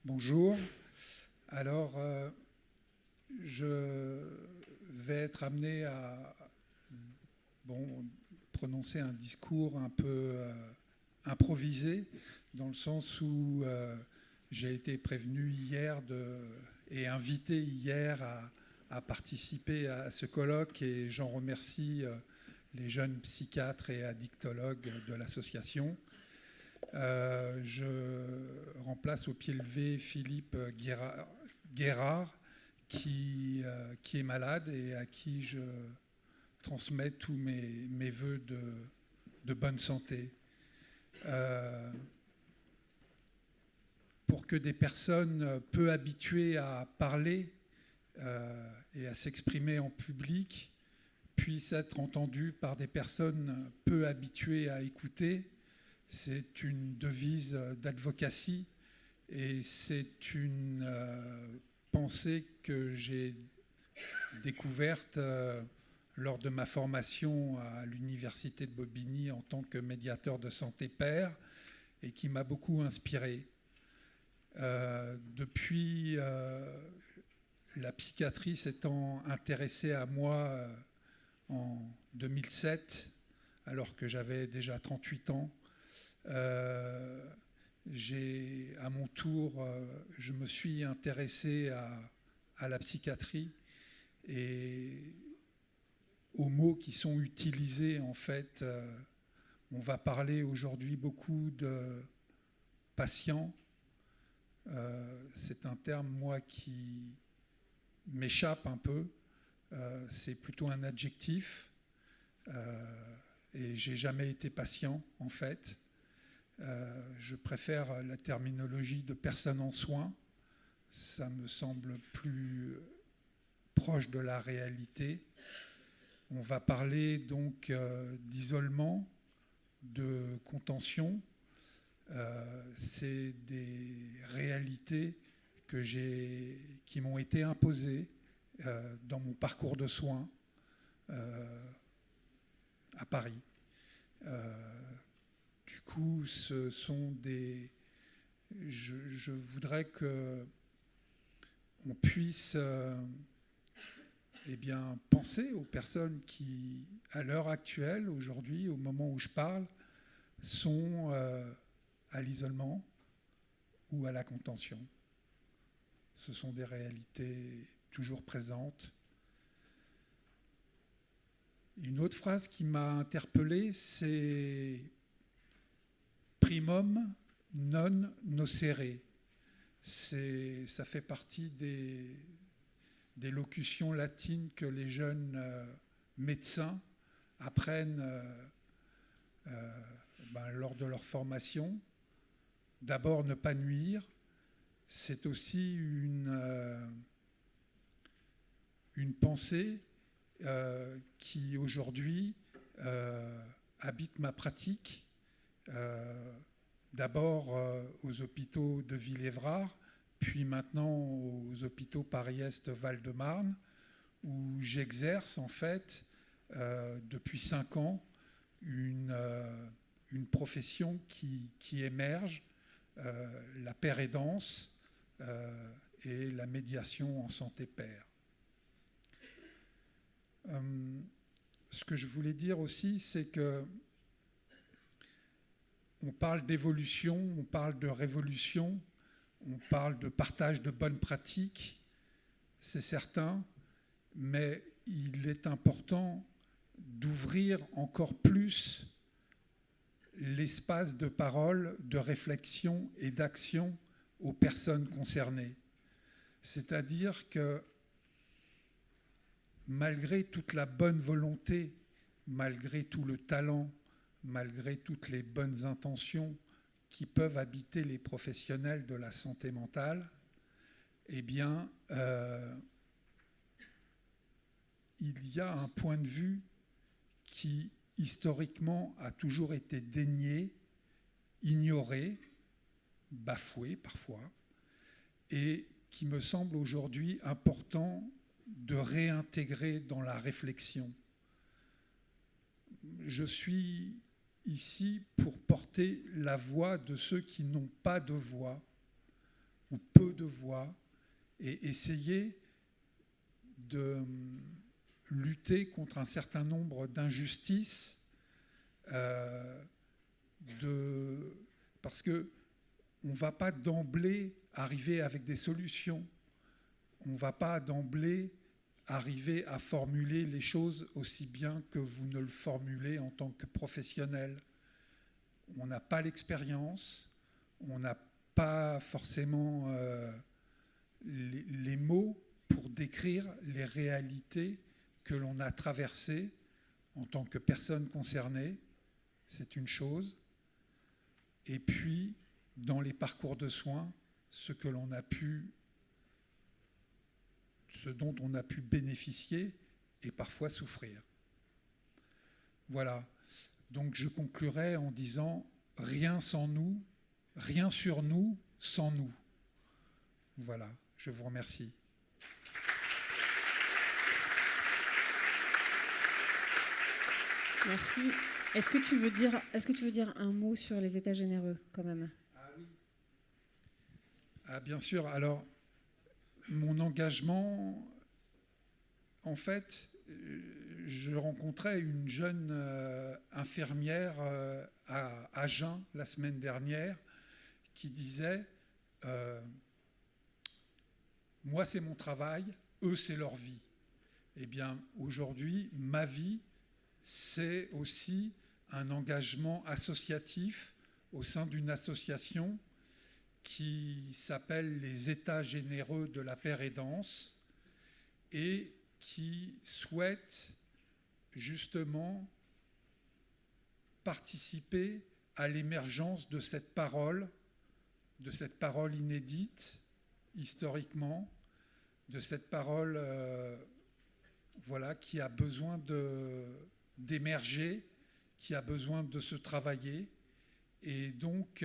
Bonjour. Alors, je vais être amené à prononcer un discours un peu improvisé, dans le sens où j'ai été prévenu hier et invité hier à participer à ce colloque, et j'en remercie les jeunes psychiatres et addictologues de l'association. Je remplace au pied levé Philippe Guérard qui est malade et à qui je transmets tous mes voeux de bonne santé. Pour que des personnes peu habituées à parler et à s'exprimer en public puissent être entendues par des personnes peu habituées à écouter, c'est une devise d'advocacy et c'est une pensée que j'ai découverte lors de ma formation à l'université de Bobigny en tant que médiateur de santé pair et qui m'a beaucoup inspiré. Depuis la psychiatrie s'étant intéressée à moi en 2007, alors que j'avais déjà 38 ans, à mon tour, je me suis intéressé à la psychiatrie et aux mots qui sont utilisés. En fait, on va parler aujourd'hui beaucoup de patients. C'est un terme, moi, qui m'échappe un peu. C'est plutôt un adjectif. Et j'ai jamais été patient, en fait. Je préfère la terminologie de personne en soins. Ça me semble plus proche de la réalité. On va parler donc d'isolement, de contention. C'est des réalités qui m'ont été imposées dans mon parcours de soins à Paris. Du coup, ce sont des... Je voudrais qu'on puisse penser aux personnes qui, à l'heure actuelle, aujourd'hui, au moment où je parle, sont à l'isolement ou à la contention. Ce sont des réalités toujours présentes. Une autre phrase qui m'a interpellé, c'est primum non nocere. Ça fait partie des locutions latines que les jeunes médecins apprennent lors de leur formation. D'abord, ne pas nuire. C'est aussi une pensée qui aujourd'hui habite ma pratique. D'abord aux hôpitaux de Villévrard, puis maintenant aux hôpitaux Paris-Est Val-de-Marne, où j'exerce en fait depuis 5 ans une profession qui émerge, la pair-aidance et la médiation en santé pair. Ce que je voulais dire aussi, c'est que on parle d'évolution, on parle de révolution, on parle de partage de bonnes pratiques, c'est certain, mais il est important d'ouvrir encore plus l'espace de parole, de réflexion et d'action aux personnes concernées. C'est-à-dire que malgré toute la bonne volonté, malgré tout le talent, malgré toutes les bonnes intentions qui peuvent habiter les professionnels de la santé mentale, il y a un point de vue qui, historiquement, a toujours été dénié, ignoré, bafoué parfois, et qui me semble aujourd'hui important de réintégrer dans la réflexion. Je suis ici pour porter la voix de ceux qui n'ont pas de voix, ou peu de voix, et essayer de lutter contre un certain nombre d'injustices, parce qu'on ne va pas d'emblée arriver avec des solutions. On ne va pas d'emblée arriver à formuler les choses aussi bien que vous ne le formulez en tant que professionnel. On n'a pas l'expérience, on n'a pas forcément les mots pour décrire les réalités que l'on a traversées en tant que personne concernée. C'est une chose. Et puis, dans les parcours de soins, ce dont on a pu bénéficier et parfois souffrir. Voilà. Donc je conclurai en disant « rien sans nous, rien sur nous sans nous ». Voilà, je vous remercie. Merci. Est-ce que tu veux dire un mot sur les états généreux quand même ? Ah oui. Ah, bien sûr. Alors, mon engagement, en fait, je rencontrais une jeune infirmière à Agen la semaine dernière qui disait moi c'est mon travail, eux c'est leur vie. Eh bien aujourd'hui, ma vie, c'est aussi un engagement associatif au sein d'une association qui s'appelle les États généreux de la paix-aidance et qui souhaite justement participer à l'émergence de cette parole inédite historiquement, de cette parole qui a besoin d'émerger, qui a besoin de se travailler. Et donc,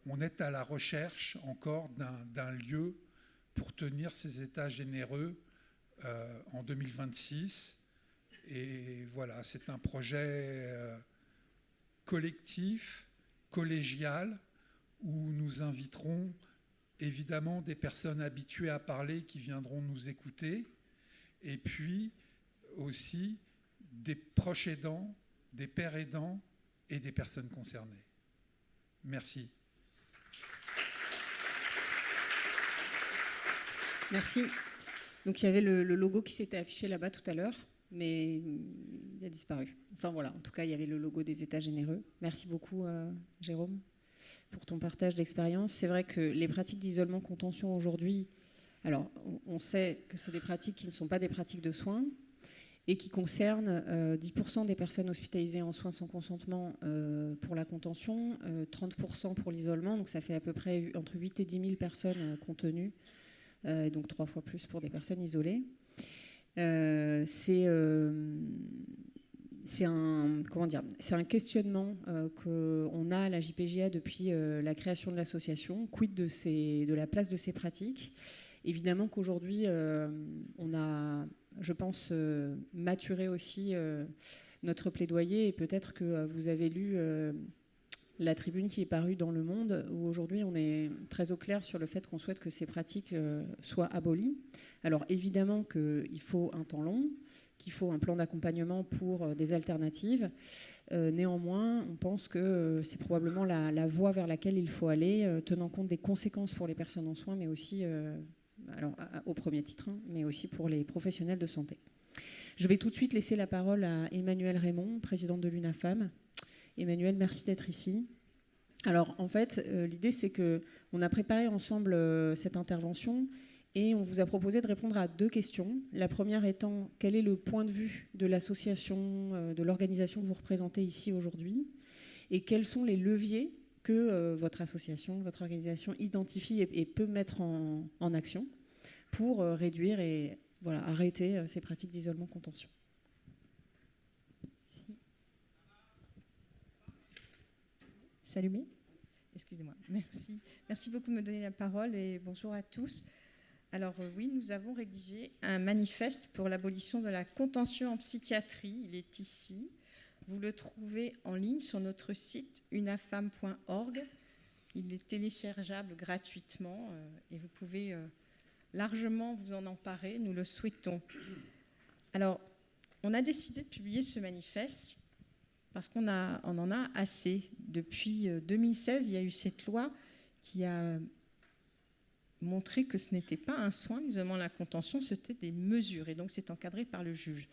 on est à la recherche encore d'un lieu pour tenir ces états généreux en 2026. Et voilà, c'est un projet collectif, collégial, où nous inviterons évidemment des personnes habituées à parler qui viendront nous écouter, et puis aussi des proches aidants, des pères aidants et des personnes concernées. Merci. Merci. Donc il y avait le logo qui s'était affiché là-bas tout à l'heure, mais il a disparu. Enfin voilà, en tout cas il y avait le logo des États généreux. Merci beaucoup Jérôme pour ton partage d'expérience. C'est vrai que les pratiques d'isolement contention aujourd'hui, alors on sait que c'est des pratiques qui ne sont pas des pratiques de soins et qui concernent 10% des personnes hospitalisées en soins sans consentement pour la contention, 30% pour l'isolement, donc ça fait à peu près entre 8 et 10 000 personnes contenues, donc 3 fois plus pour des personnes isolées. C'est un questionnement qu'on a à la JPJA depuis la création de l'association. Quid de la place de ces pratiques ? Évidemment qu'aujourd'hui, on a, je pense, maturé aussi notre plaidoyer, et peut-être que vous avez lu la tribune qui est parue dans Le Monde, où aujourd'hui on est très au clair sur le fait qu'on souhaite que ces pratiques soient abolies. Alors évidemment qu'il faut un temps long, qu'il faut un plan d'accompagnement pour des alternatives. Néanmoins, on pense que c'est probablement la voie vers laquelle il faut aller, tenant compte des conséquences pour les personnes en soins, mais aussi, alors, au premier titre, mais aussi pour les professionnels de santé. Je vais tout de suite laisser la parole à Emmanuelle Raymond, présidente de l'UNAFAM. Emmanuelle, merci d'être ici. Alors, en fait, l'idée, c'est qu'on a préparé ensemble cette intervention et on vous a proposé de répondre à 2 questions. La première étant, quel est le point de vue de l'association, de l'organisation que vous représentez ici aujourd'hui, et quels sont les leviers que votre association, votre organisation identifie et peut mettre en action pour réduire et arrêter ces pratiques d'isolement contention. C'est allumé ? Excusez-moi. Merci. Merci beaucoup de me donner la parole et bonjour à tous. Alors oui, nous avons rédigé un manifeste pour l'abolition de la contention en psychiatrie. Il est ici. Vous le trouvez en ligne sur notre site unafam.org. Il est téléchargeable gratuitement et vous pouvez largement vous en emparer, nous le souhaitons. Alors, on a décidé de publier ce manifeste parce qu'on en a assez. Depuis 2016, il y a eu cette loi qui a montré que ce n'était pas un soin, l'isolement, la contention, c'était des mesures, et donc c'est encadré par le juge.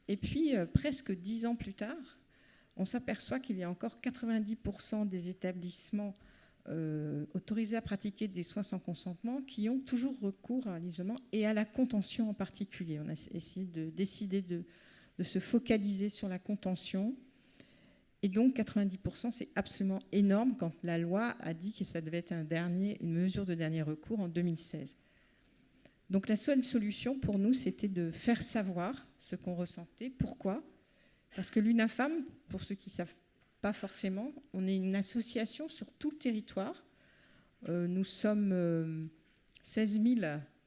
Et puis, presque 10 ans plus tard, on s'aperçoit qu'il y a encore 90% des établissements autorisés à pratiquer des soins sans consentement qui ont toujours recours à l'isolement et à la contention en particulier. On a essayé de décider de se focaliser sur la contention. Et donc 90%, c'est absolument énorme quand la loi a dit que ça devait être une mesure de dernier recours en 2016. Donc la seule solution pour nous, c'était de faire savoir ce qu'on ressentait. Pourquoi ? Parce que l'UNAFAM, pour ceux qui ne savent pas forcément, on est une association sur tout le territoire. Nous sommes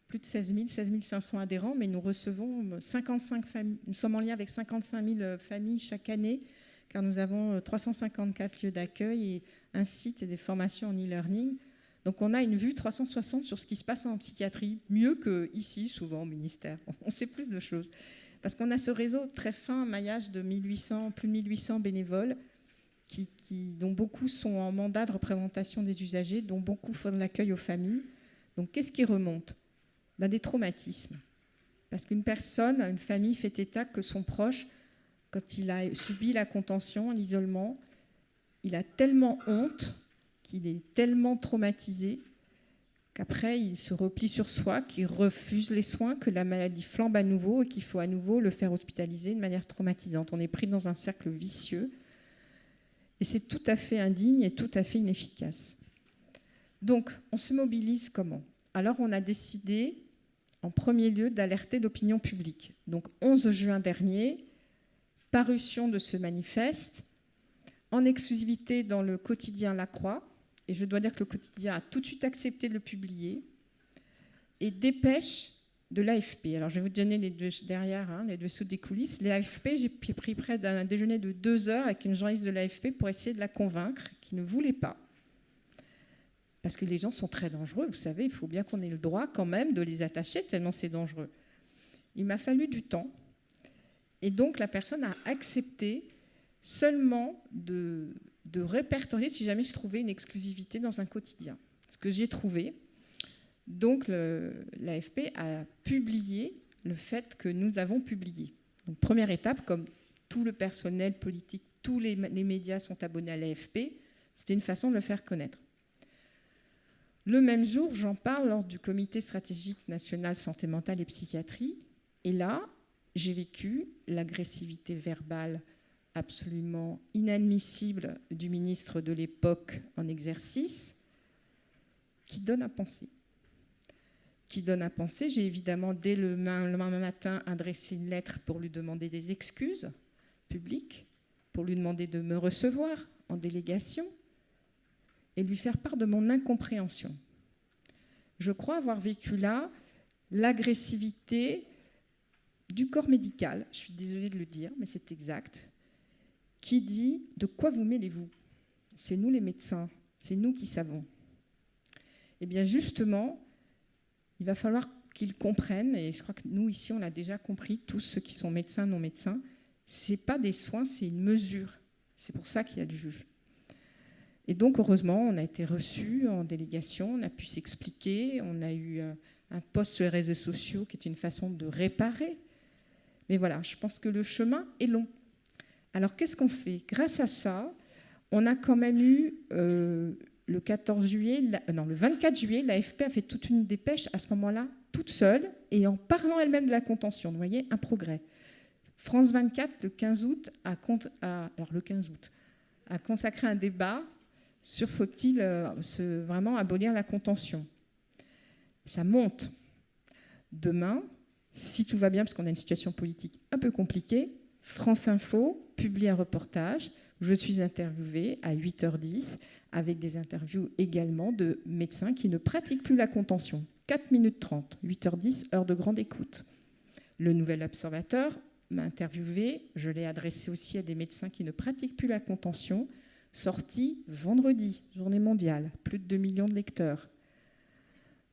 plus de 16 500 adhérents, mais nous recevons 55 familles. Nous sommes en lien avec 55 000 familles chaque année, car nous avons 354 lieux d'accueil et un site et des formations en e-learning. Donc on a une vue 360 sur ce qui se passe en psychiatrie, mieux qu'ici, souvent au ministère. On sait plus de choses. Parce qu'on a ce réseau très fin, un maillage de plus de 1800 bénévoles, dont beaucoup sont en mandat de représentation des usagers, dont beaucoup font de l'accueil aux familles. Donc qu'est-ce qui remonte ? Des traumatismes. Parce qu'une personne, une famille fait état que son proche, quand il a subi la contention, l'isolement, il a tellement honte, qu'il est tellement traumatisé, qu'après il se replie sur soi, qu'il refuse les soins, que la maladie flambe à nouveau et qu'il faut à nouveau le faire hospitaliser de manière traumatisante. On est pris dans un cercle vicieux et c'est tout à fait indigne et tout à fait inefficace. Donc, on se mobilise comment ? Alors, on a décidé, en premier lieu, d'alerter l'opinion publique. Donc, 11 juin dernier, parution de ce manifeste, en exclusivité dans le quotidien La Croix, et je dois dire que le quotidien a tout de suite accepté de le publier, et dépêche de l'AFP. Alors, je vais vous donner les deux derrière, les dessous des coulisses. L'AFP, j'ai pris près d'un déjeuner de 2 heures avec une journaliste de l'AFP pour essayer de la convaincre, qui ne voulait pas. Parce que les gens sont très dangereux, vous savez, il faut bien qu'on ait le droit quand même de les attacher, tellement c'est dangereux. Il m'a fallu du temps. Et donc, la personne a accepté seulement de répertorier si jamais je trouvais une exclusivité dans un quotidien. Ce que j'ai trouvé. Donc, l'AFP a publié le fait que nous avons publié. Donc, première étape, comme tout le personnel politique, tous les médias sont abonnés à l'AFP, c'était une façon de le faire connaître. Le même jour, j'en parle lors du comité stratégique national santé mentale et psychiatrie. Et là, j'ai vécu l'agressivité verbale absolument inadmissible du ministre de l'époque en exercice, qui donne à penser. J'ai évidemment, dès le lendemain matin, adressé une lettre pour lui demander des excuses publiques, pour lui demander de me recevoir en délégation et lui faire part de mon incompréhension. Je crois avoir vécu là l'agressivité du corps médical, je suis désolée de le dire, mais c'est exact, qui dit « De quoi vous mêlez-vous ? C'est nous les médecins, c'est nous qui savons. » Eh bien justement, il va falloir qu'ils comprennent, et je crois que nous ici on a déjà compris, tous ceux qui sont médecins, non médecins, ce n'est pas des soins, c'est une mesure. C'est pour ça qu'il y a le juge. Et donc heureusement, on a été reçus en délégation, on a pu s'expliquer, on a eu un post sur les réseaux sociaux qui est une façon de réparer. Mais voilà, je pense que le chemin est long. Alors qu'est-ce qu'on fait ? Grâce à ça, on a quand même eu le 24 juillet, l'AFP a fait toute une dépêche à ce moment-là, toute seule, et en parlant elle-même de la contention. Vous voyez, un progrès. France 24, le 15 août, a consacré un débat sur faut-il vraiment abolir la contention. Ça monte. Demain, si tout va bien, parce qu'on a une situation politique un peu compliquée, France Info publie un reportage où je suis interviewée à 8h10 avec des interviews également de médecins qui ne pratiquent plus la contention. 4 minutes 30, 8h10, heure de grande écoute. Le Nouvel Observateur m'a interviewée, je l'ai adressé aussi à des médecins qui ne pratiquent plus la contention sorti vendredi, journée mondiale, plus de 2 millions de lecteurs.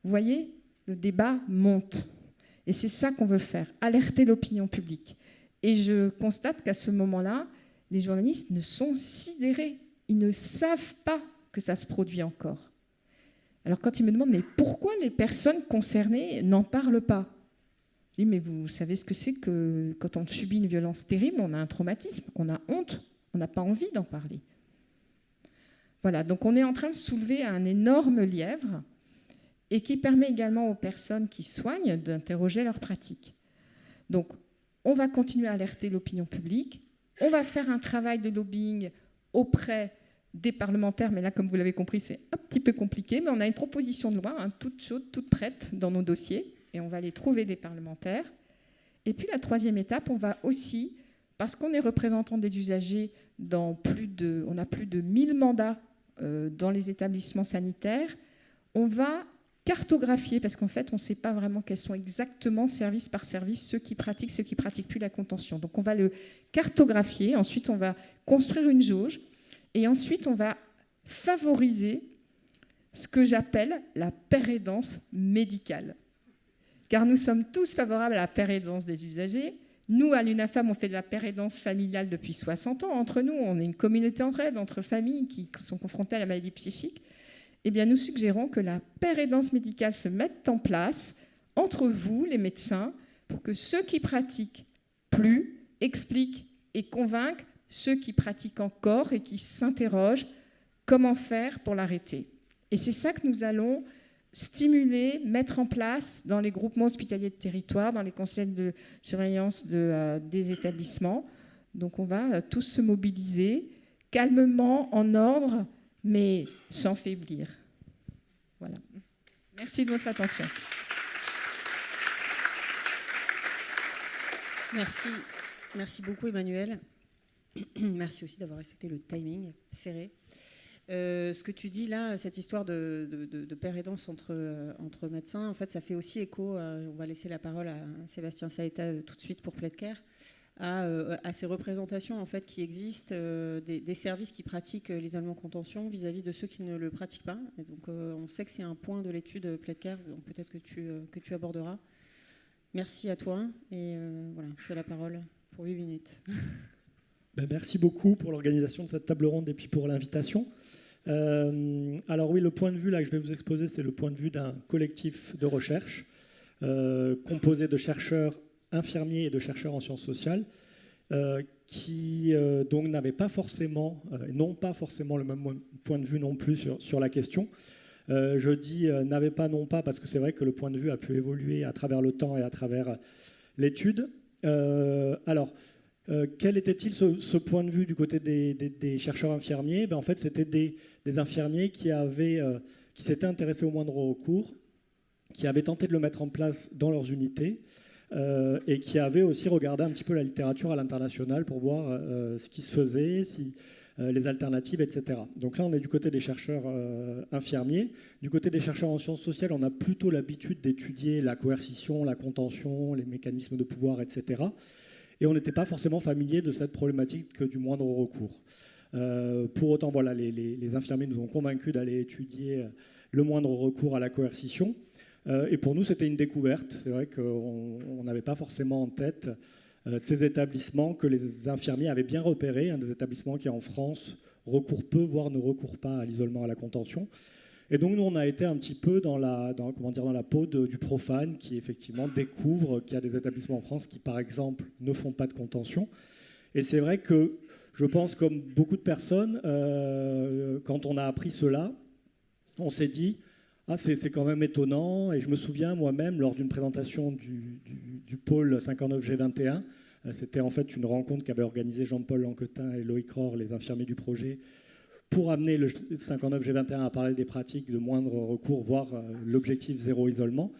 Vous voyez, le débat monte. Et c'est ça qu'on veut faire, alerter l'opinion publique. Et je constate qu'à ce moment-là, les journalistes ne sont sidérés. Ils ne savent pas que ça se produit encore. Alors quand ils me demandent, mais pourquoi les personnes concernées n'en parlent pas ? Je dis, mais vous savez ce que c'est que quand on subit une violence terrible, on a un traumatisme, on a honte, on n'a pas envie d'en parler. Voilà, donc on est en train de soulever un énorme lièvre et qui permet également aux personnes qui soignent d'interroger leurs pratiques. Donc, on va continuer à alerter l'opinion publique, on va faire un travail de lobbying auprès des parlementaires, mais là, comme vous l'avez compris, c'est un petit peu compliqué, mais on a une proposition de loi, toute chaude, toute prête dans nos dossiers, et on va aller trouver des parlementaires. Et puis la troisième étape, on va aussi, parce qu'on est représentant des usagers on a plus de 1000 mandats dans les établissements sanitaires, on va cartographier, parce qu'en fait, on ne sait pas vraiment quels sont exactement, service par service, ceux qui pratiquent plus la contention. Donc on va le cartographier, ensuite on va construire une jauge, et ensuite on va favoriser ce que j'appelle la pérédance médicale. Car nous sommes tous favorables à la pérédance des usagers. Nous, à l'UNAFAM, on fait de la pérédance familiale depuis 60 ans. Entre nous, on est une communauté d'entraide, entre familles qui sont confrontées à la maladie psychique. Eh bien, nous suggérons que la pérédance médicale se mette en place entre vous, les médecins, pour que ceux qui pratiquent plus expliquent et convainquent ceux qui pratiquent encore et qui s'interrogent comment faire pour l'arrêter. Et c'est ça que nous allons stimuler, mettre en place dans les groupements hospitaliers de territoire, dans les conseils de surveillance des établissements. Donc on va tous se mobiliser calmement, en ordre, mais sans faiblir. Voilà. Merci de votre attention. Merci beaucoup Emmanuelle. Merci aussi d'avoir respecté le timing serré. Ce que tu dis là, cette histoire de pérédance entre médecins, en fait, ça fait aussi écho, on va laisser la parole à Sébastien Saeta tout de suite pour Plaidcare, à ces représentations en fait, qui existent des services qui pratiquent l'isolement-contention vis-à-vis de ceux qui ne le pratiquent pas. Et donc, on sait que c'est un point de l'étude Plaidcare, donc peut-être que tu aborderas. Merci à toi et voilà, je fais la parole pour 8 minutes. Merci beaucoup pour l'organisation de cette table ronde et puis pour l'invitation. Alors oui, le point de vue là, que je vais vous exposer, c'est le point de vue d'un collectif de recherche composé de chercheurs infirmiers et de chercheurs en sciences sociales qui donc n'avaient pas forcément, n'ont pas forcément le même point de vue non plus sur la question. Je dis n'avaient pas, non pas, parce que c'est vrai que le point de vue a pu évoluer à travers le temps et à travers l'étude. Alors, quel était-il ce point de vue du côté des chercheurs infirmiers ? En fait, c'était des infirmiers qui s'étaient intéressés au moindre recours, qui avaient tenté de le mettre en place dans leurs unités et qui avaient aussi regardé un petit peu la littérature à l'international pour voir ce qui se faisait, les alternatives, etc. Donc là, on est du côté des chercheurs infirmiers. Du côté des chercheurs en sciences sociales, on a plutôt l'habitude d'étudier la coercition, la contention, les mécanismes de pouvoir, etc. Et on n'était pas forcément familier de cette problématique du moindre recours. Pour autant, voilà, les infirmiers nous ont convaincus d'aller étudier le moindre recours à la coercition. Et pour nous, c'était une découverte. C'est vrai qu'on n'avait pas forcément en tête ces établissements que les infirmiers avaient bien repérés, des établissements qui, en France, recourent peu, voire ne recourent pas à l'isolement, à la contention. Et donc, nous, on a été un petit peu dans la peau du profane qui, effectivement, découvre qu'il y a des établissements en France qui, par exemple, ne font pas de contention. Et c'est vrai que, je pense, comme beaucoup de personnes, quand on a appris cela, on s'est dit « Ah, c'est quand même étonnant ». Et je me souviens, moi-même, lors d'une présentation du pôle 59G21, c'était en fait une rencontre qu'avaient organisée Jean-Paul Lanquetin et Loïc Rohr, les infirmiers du projet, pour amener le 59G21 à parler des pratiques de moindre recours, voire l'objectif zéro isolement.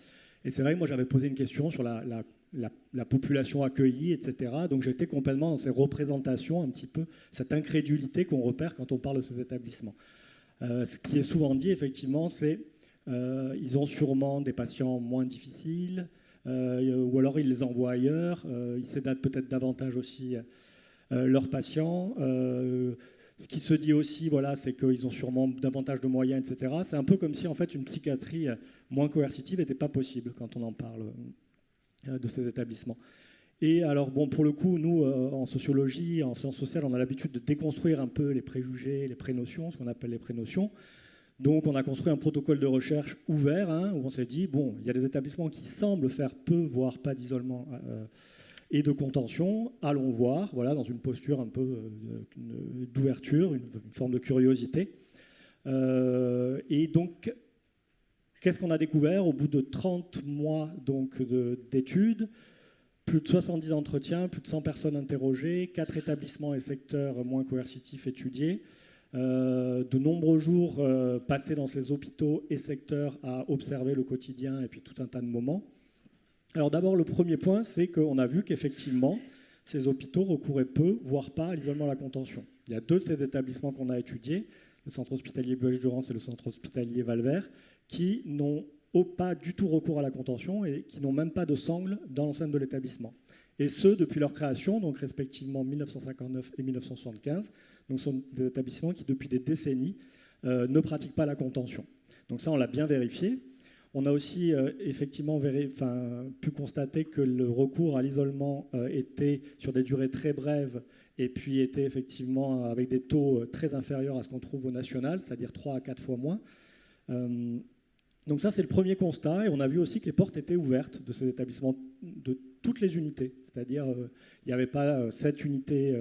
Et c'est vrai que moi, j'avais posé une question sur la population accueillie, etc. Donc j'étais complètement dans ces représentations, un petit peu, cette incrédulité qu'on repère quand on parle de ces établissements. Ce qui est souvent dit, effectivement, c'est ils ont sûrement des patients moins difficiles, ou alors ils les envoient ailleurs, ils sédate peut-être davantage aussi leurs patients. Ce qui se dit aussi, voilà, c'est qu'ils ont sûrement davantage de moyens, etc. C'est un peu comme si en fait une psychiatrie moins coercitive n'était pas possible quand on en parle de ces établissements. Et alors, bon, pour le coup, nous, en sociologie, en sciences sociales, on a l'habitude de déconstruire un peu les préjugés, les prénotions, ce qu'on appelle les prénotions. Donc, on a construit un protocole de recherche ouvert, hein, où on s'est dit, bon, il y a des établissements qui semblent faire peu, voire pas d'isolement et de contention. Allons voir, voilà, dans une posture un peu d'ouverture, une forme de curiosité. Et donc, qu'est-ce qu'on a découvert au bout de 30 mois d'études? Plus de 70 entretiens, plus de 100 personnes interrogées, 4 établissements et secteurs moins coercitifs étudiés, de nombreux jours passés dans ces hôpitaux et secteurs à observer le quotidien et puis tout un tas de moments. Alors d'abord, le premier point, c'est qu'on a vu qu'effectivement, ces hôpitaux recouraient peu, voire pas, à l'isolement à la contention. Il y a 2 de ces établissements qu'on a étudiés, le centre hospitalier Buech-Durance et le centre hospitalier Valvert, qui n'ont pas du tout recours à la contention et qui n'ont même pas de sangle dans l'enceinte de l'établissement. Et ce, depuis leur création, donc respectivement 1959 et 1975. Donc ce sont des établissements qui, depuis des décennies, ne pratiquent pas la contention. Donc ça, on l'a bien vérifié. On a aussi effectivement pu constater que le recours à l'isolement était sur des durées très brèves et puis était effectivement avec des taux très inférieurs à ce qu'on trouve au national, c'est-à-dire 3 à 4 fois moins. Donc ça, c'est le premier constat. Et on a vu aussi que les portes étaient ouvertes de ces établissements, de toutes les unités. C'est-à-dire, il n'y avait pas 7 unités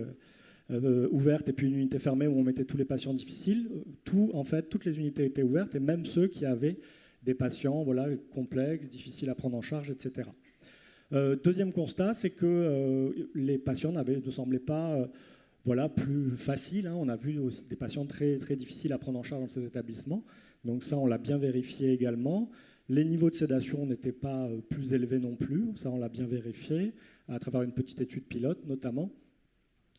ouvertes et puis une unité fermée où on mettait tous les patients difficiles. Toutes les unités étaient ouvertes, et même ceux qui avaient des patients complexes, difficiles à prendre en charge, etc. Deuxième constat, c'est que les patients ne semblaient pas plus faciles. On a vu aussi des patients très, très difficiles à prendre en charge dans ces établissements. Donc ça, on l'a bien vérifié également. Les niveaux de sédation n'étaient pas plus élevés non plus. Ça, on l'a bien vérifié à travers une petite étude pilote, notamment.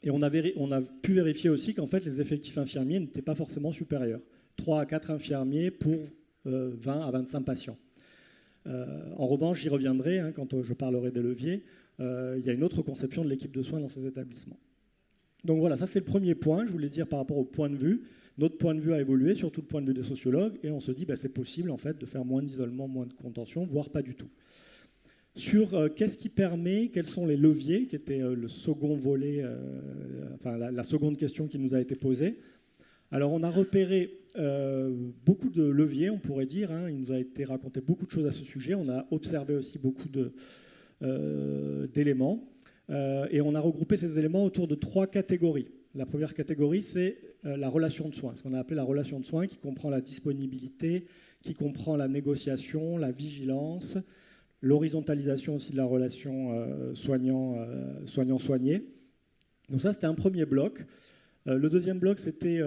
Et on a pu vérifier aussi qu'en fait, les effectifs infirmiers n'étaient pas forcément supérieurs. 3 à 4 infirmiers pour 20 à 25 patients. En revanche, j'y reviendrai quand je parlerai des leviers. Il y a une autre conception de l'équipe de soins dans ces établissements. Donc voilà, ça c'est le premier point, je voulais dire par rapport au point de vue. Notre point de vue a évolué, surtout le point de vue des sociologues, et on se dit c'est possible en fait de faire moins d'isolement, moins de contention, voire pas du tout. Sur qu'est-ce qui permet, quels sont les leviers, qui était le second volet, la seconde question qui nous a été posée. Alors on a repéré beaucoup de leviers, on pourrait dire, il nous a été raconté beaucoup de choses à ce sujet, on a observé aussi beaucoup d'éléments. Et on a regroupé ces éléments autour de 3 catégories. La première catégorie, c'est la relation de soins, ce qu'on a appelé la relation de soins, qui comprend la disponibilité, qui comprend la négociation, la vigilance, l'horizontalisation aussi de la relation soignant-soigné. Donc ça, c'était un premier bloc. Le deuxième bloc, c'est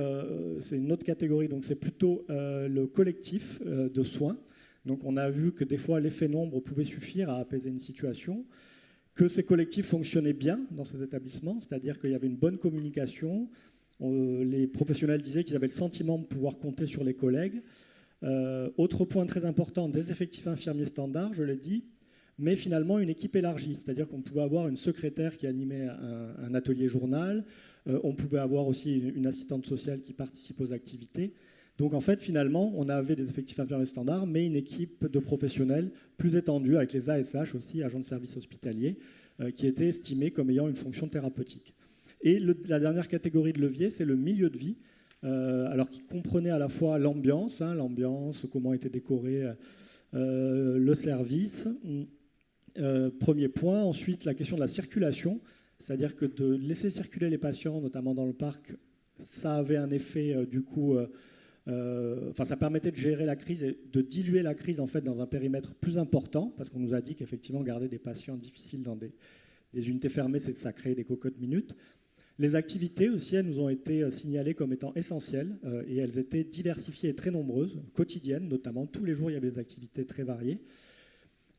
une autre catégorie, donc c'est plutôt le collectif de soins. Donc on a vu que des fois, l'effet nombre pouvait suffire à apaiser une situation, que ces collectifs fonctionnaient bien dans ces établissements, c'est-à-dire qu'il y avait une bonne communication. Les professionnels disaient qu'ils avaient le sentiment de pouvoir compter sur les collègues. Autre point très important, des effectifs infirmiers standards, je l'ai dit, mais finalement une équipe élargie, c'est-à-dire qu'on pouvait avoir une secrétaire qui animait un atelier journal, on pouvait avoir aussi une assistante sociale qui participe aux activités. Donc en fait, finalement, on avait des effectifs infirmiers standards, mais une équipe de professionnels plus étendue, avec les ASH aussi, agents de service hospitalier, qui étaient estimés comme ayant une fonction thérapeutique. Et la dernière catégorie de levier, c'est le milieu de vie, alors qui comprenait à la fois l'ambiance, comment était décoré le service, premier point. Ensuite, la question de la circulation, c'est-à-dire que de laisser circuler les patients, notamment dans le parc, ça avait un effet ça permettait de gérer la crise et de diluer la crise en fait dans un périmètre plus important, parce qu'on nous a dit qu'effectivement garder des patients difficiles dans des unités fermées, ça créait des cocottes minutes. Les activités aussi, elles nous ont été signalées comme étant essentielles et elles étaient diversifiées et très nombreuses, quotidiennes notamment. Tous les jours, il y avait des activités très variées.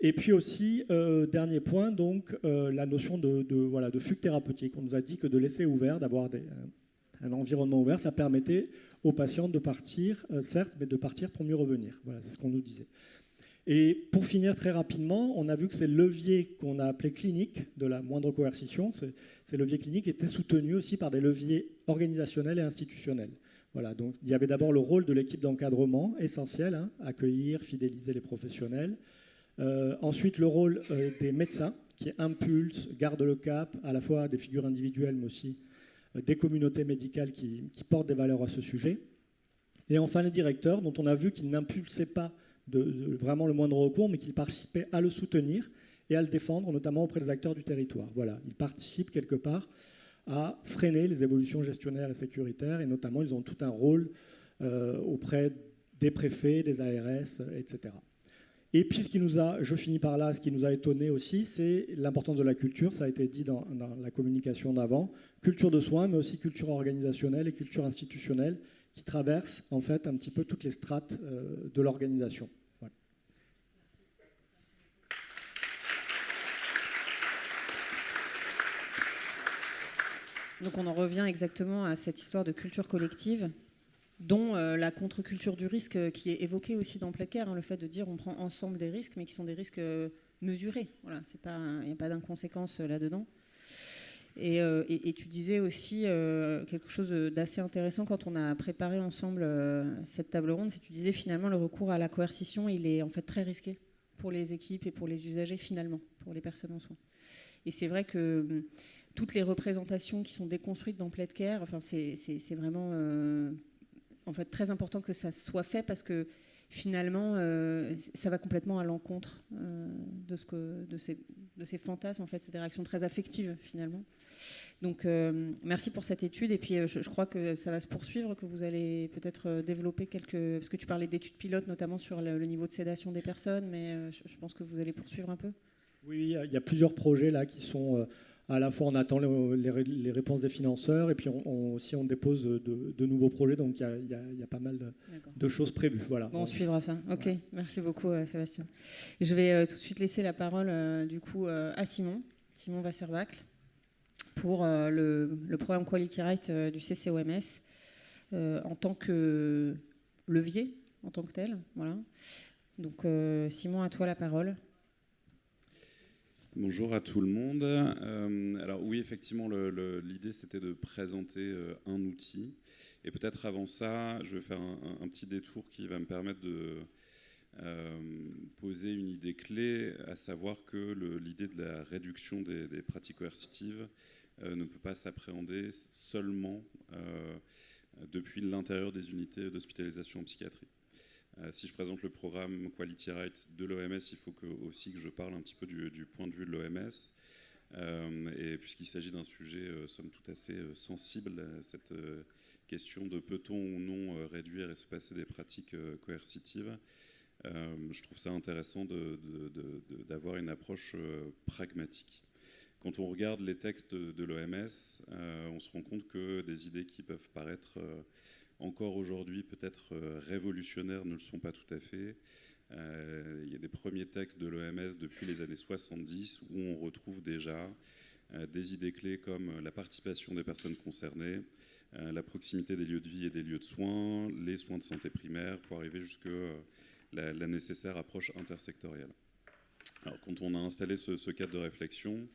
Et puis aussi, dernier point, donc la notion de fugue thérapeutique. On nous a dit que de laisser ouvert, d'avoir un environnement ouvert, ça permettait aux patients de partir, certes, mais de partir pour mieux revenir. Voilà, c'est ce qu'on nous disait. Et pour finir très rapidement, on a vu que ces leviers qu'on a appelés cliniques de la moindre coercition, ces leviers cliniques étaient soutenus aussi par des leviers organisationnels et institutionnels. Voilà, donc il y avait d'abord le rôle de l'équipe d'encadrement, essentiel, hein, accueillir, fidéliser les professionnels. Ensuite, le rôle des médecins, qui impulsent, gardent le cap, à la fois des figures individuelles, mais aussi des communautés médicales qui portent des valeurs à ce sujet. Et enfin, les directeurs, dont on a vu qu'ils n'impulsaient pas vraiment le moindre recours, mais qu'ils participaient à le soutenir et à le défendre, notamment auprès des acteurs du territoire. Voilà, ils participent quelque part à freiner les évolutions gestionnaires et sécuritaires, et notamment, ils ont tout un rôle auprès des préfets, des ARS, etc. Et puis, je finis par là, ce qui nous a étonné aussi, c'est l'importance de la culture. Ça a été dit dans la communication d'avant. Culture de soins, mais aussi culture organisationnelle et culture institutionnelle, qui traversent en fait un petit peu toutes les strates de l'organisation. Voilà. Donc on en revient exactement à cette histoire de culture collective, dont la contre-culture du risque qui est évoquée aussi dans Pledcare, hein, le fait de dire on prend ensemble des risques, mais qui sont des risques mesurés. Voilà, il n'y a pas d'inconséquence là-dedans. Et tu disais aussi quelque chose d'assez intéressant quand on a préparé ensemble cette table ronde, c'est que tu disais finalement le recours à la coercition, il est en fait très risqué pour les équipes et pour les usagers finalement, pour les personnes en soins. Et c'est vrai que toutes les représentations qui sont déconstruites dans Pledcare, enfin, c'est vraiment en fait très important que ça soit fait parce que finalement ça va complètement à l'encontre de ces fantasmes. En fait, c'est des réactions très affectives finalement. Donc merci pour cette étude, et puis je crois que ça va se poursuivre, que vous allez peut-être développer parce que tu parlais d'études pilotes notamment sur le niveau de sédation des personnes, mais je pense que vous allez poursuivre un peu. Oui, il y a plusieurs projets là qui sont à la fois on attend les réponses des financeurs, et puis aussi on dépose de nouveaux projets, donc il y a pas mal de choses prévues. Voilà. Bon, on suivra ça. Ok, ouais. Merci beaucoup Sébastien. Je vais tout de suite laisser la parole du coup à Simon Wasserback pour le programme Quality Right du CCOMS en tant que levier, en tant que tel. Voilà. Donc Simon, à toi la parole. Bonjour à tout le monde. Alors oui, effectivement, l'idée c'était de présenter un outil. Et peut-être avant ça, je vais faire un petit détour qui va me permettre de poser une idée clé, à savoir que l'idée de la réduction des pratiques coercitives ne peut pas s'appréhender seulement depuis l'intérieur des unités d'hospitalisation en psychiatrie. Si je présente le programme Quality Right de l'OMS, il faut aussi que je parle un petit peu du point de vue de l'OMS, et puisqu'il s'agit d'un sujet somme toute assez sensible, cette question de peut-on ou non réduire et se passer des pratiques coercitives, je trouve ça intéressant d'avoir une approche pragmatique. Quand on regarde les textes de l'OMS, on se rend compte que des idées qui peuvent paraître encore aujourd'hui peut-être révolutionnaires ne le sont pas tout à fait. Il y a des premiers textes de l'OMS depuis les années 70 où on retrouve déjà des idées clés comme la participation des personnes concernées, la proximité des lieux de vie et des lieux de soins, les soins de santé primaire, pour arriver jusqu'à la nécessaire approche intersectorielle. Alors, quand on a installé ce cadre de réflexion,